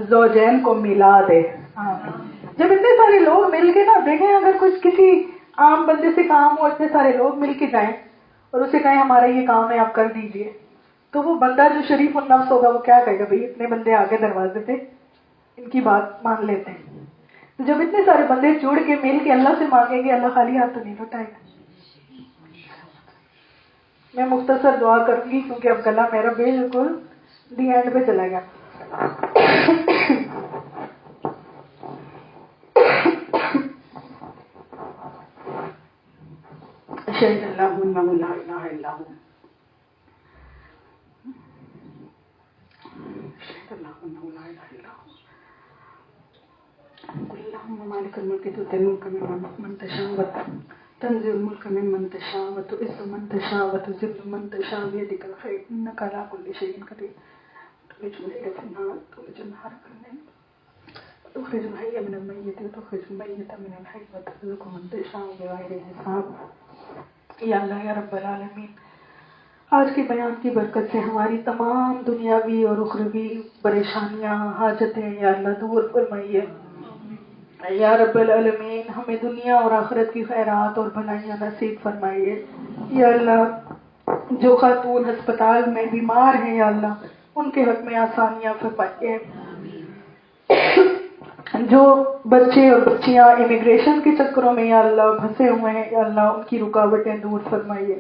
زوجین کو ملا دے. جب اتنے سارے لوگ مل کے نا دیکھیں, اگر کچھ کسی عام بندے سے کام ہو, اتنے سارے لوگ مل کے جائیں اور اسے کہیں ہمارا یہ کام ہے آپ کر دیجئے, تو وہ بندہ جو شریف النفس ہوگا وہ کیا کہے گا, بھئی اتنے بندے آگے دروازے تھے ان کی بات مان لیتے ہیں. تو جب اتنے سارے بندے جڑ کے مل کے اللہ سے مانگیں گے, اللہ خالی ہاتھ تو نہیں لوٹائے گا. میں مختصر دعا کروں گی کیونکہ اب گلا میرا بالکل دی اینڈ پہ چلا گیا. اشہد اللہ انہ لا الہ الا ہو, اشہد اللہ انہ لا الہ الا ہو. قل اللہم مالک الملک تؤتی الملک ممن تشاء تنزع الملك ممن تشاء وتعز من تشاء وتذل من تشاء بيدك الخير انك على كل شيء قدير. تخرج الليل في النهار وتخرج النهار في الليل وتخرج الحي من الميت وتخرج الميت من الحي وترزق من تشاء بغير حساب. یا اللہ یا رب العالمین, آج کے بیان کی برکت سے ہماری تمام دنیاوی اور اخروی پریشانیاں حاجتیں یا اللہ دور فرمائیے. یا رب العالمین ہمیں دنیا اور آخرت کی خیرات اور بھلائیاں نصیب فرمائیے. یا اللہ جو خاتون ہسپتال میں بیمار ہیں یا اللہ ان کے حق میں آسانیاں فرمائیے. جو بچے اور بچیاں امیگریشن کے چکروں میں یا اللہ پھنسے ہوئے ہیں یا اللہ ان کی رکاوٹیں دور فرمائیے.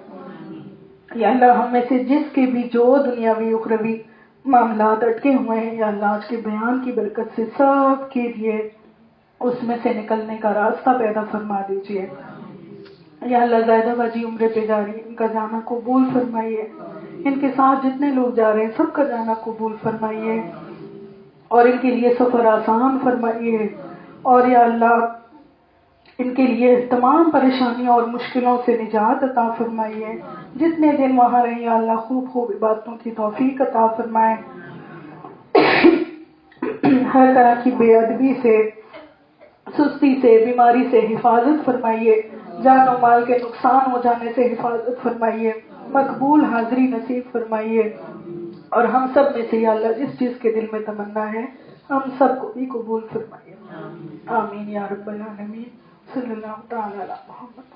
یا اللہ ہم میں سے جس کے بھی جو دنیاوی اخروی معاملات اٹکے ہوئے ہیں یا اللہ آج کے بیان کی برکت سے سب کے لیے اس میں سے نکلنے کا راستہ پیدا فرما دیجیے. یا اللہ زائدہ باجی عمرے پہ جا رہی ہیں, ان کا جانا قبول فرمائیے. ان کے ساتھ جتنے لوگ جا رہے ہیں سب کا جانا قبول فرمائیے اور ان کے لیے سفر آسان فرمائیے. اور یا اللہ ان کے لیے تمام پریشانیوں اور مشکلوں سے نجات عطا فرمائیے. جتنے دن وہاں رہیں یا اللہ خوب خوب عبادتوں کی توفیق عطا فرمائے. ہر طرح کی بے ادبی سے, سستی سے, بیماری سے حفاظت فرمائیے. جان و مال کے نقصان ہو جانے سے حفاظت فرمائیے. مقبول حاضری نصیب فرمائیے. اور ہم سب میں سے یا اللہ جس چیز کے دل میں تمنا ہے ہم سب کو بھی قبول فرمائیے. آمین یا رب العالمین. صلی اللہ تعالی علی محمد.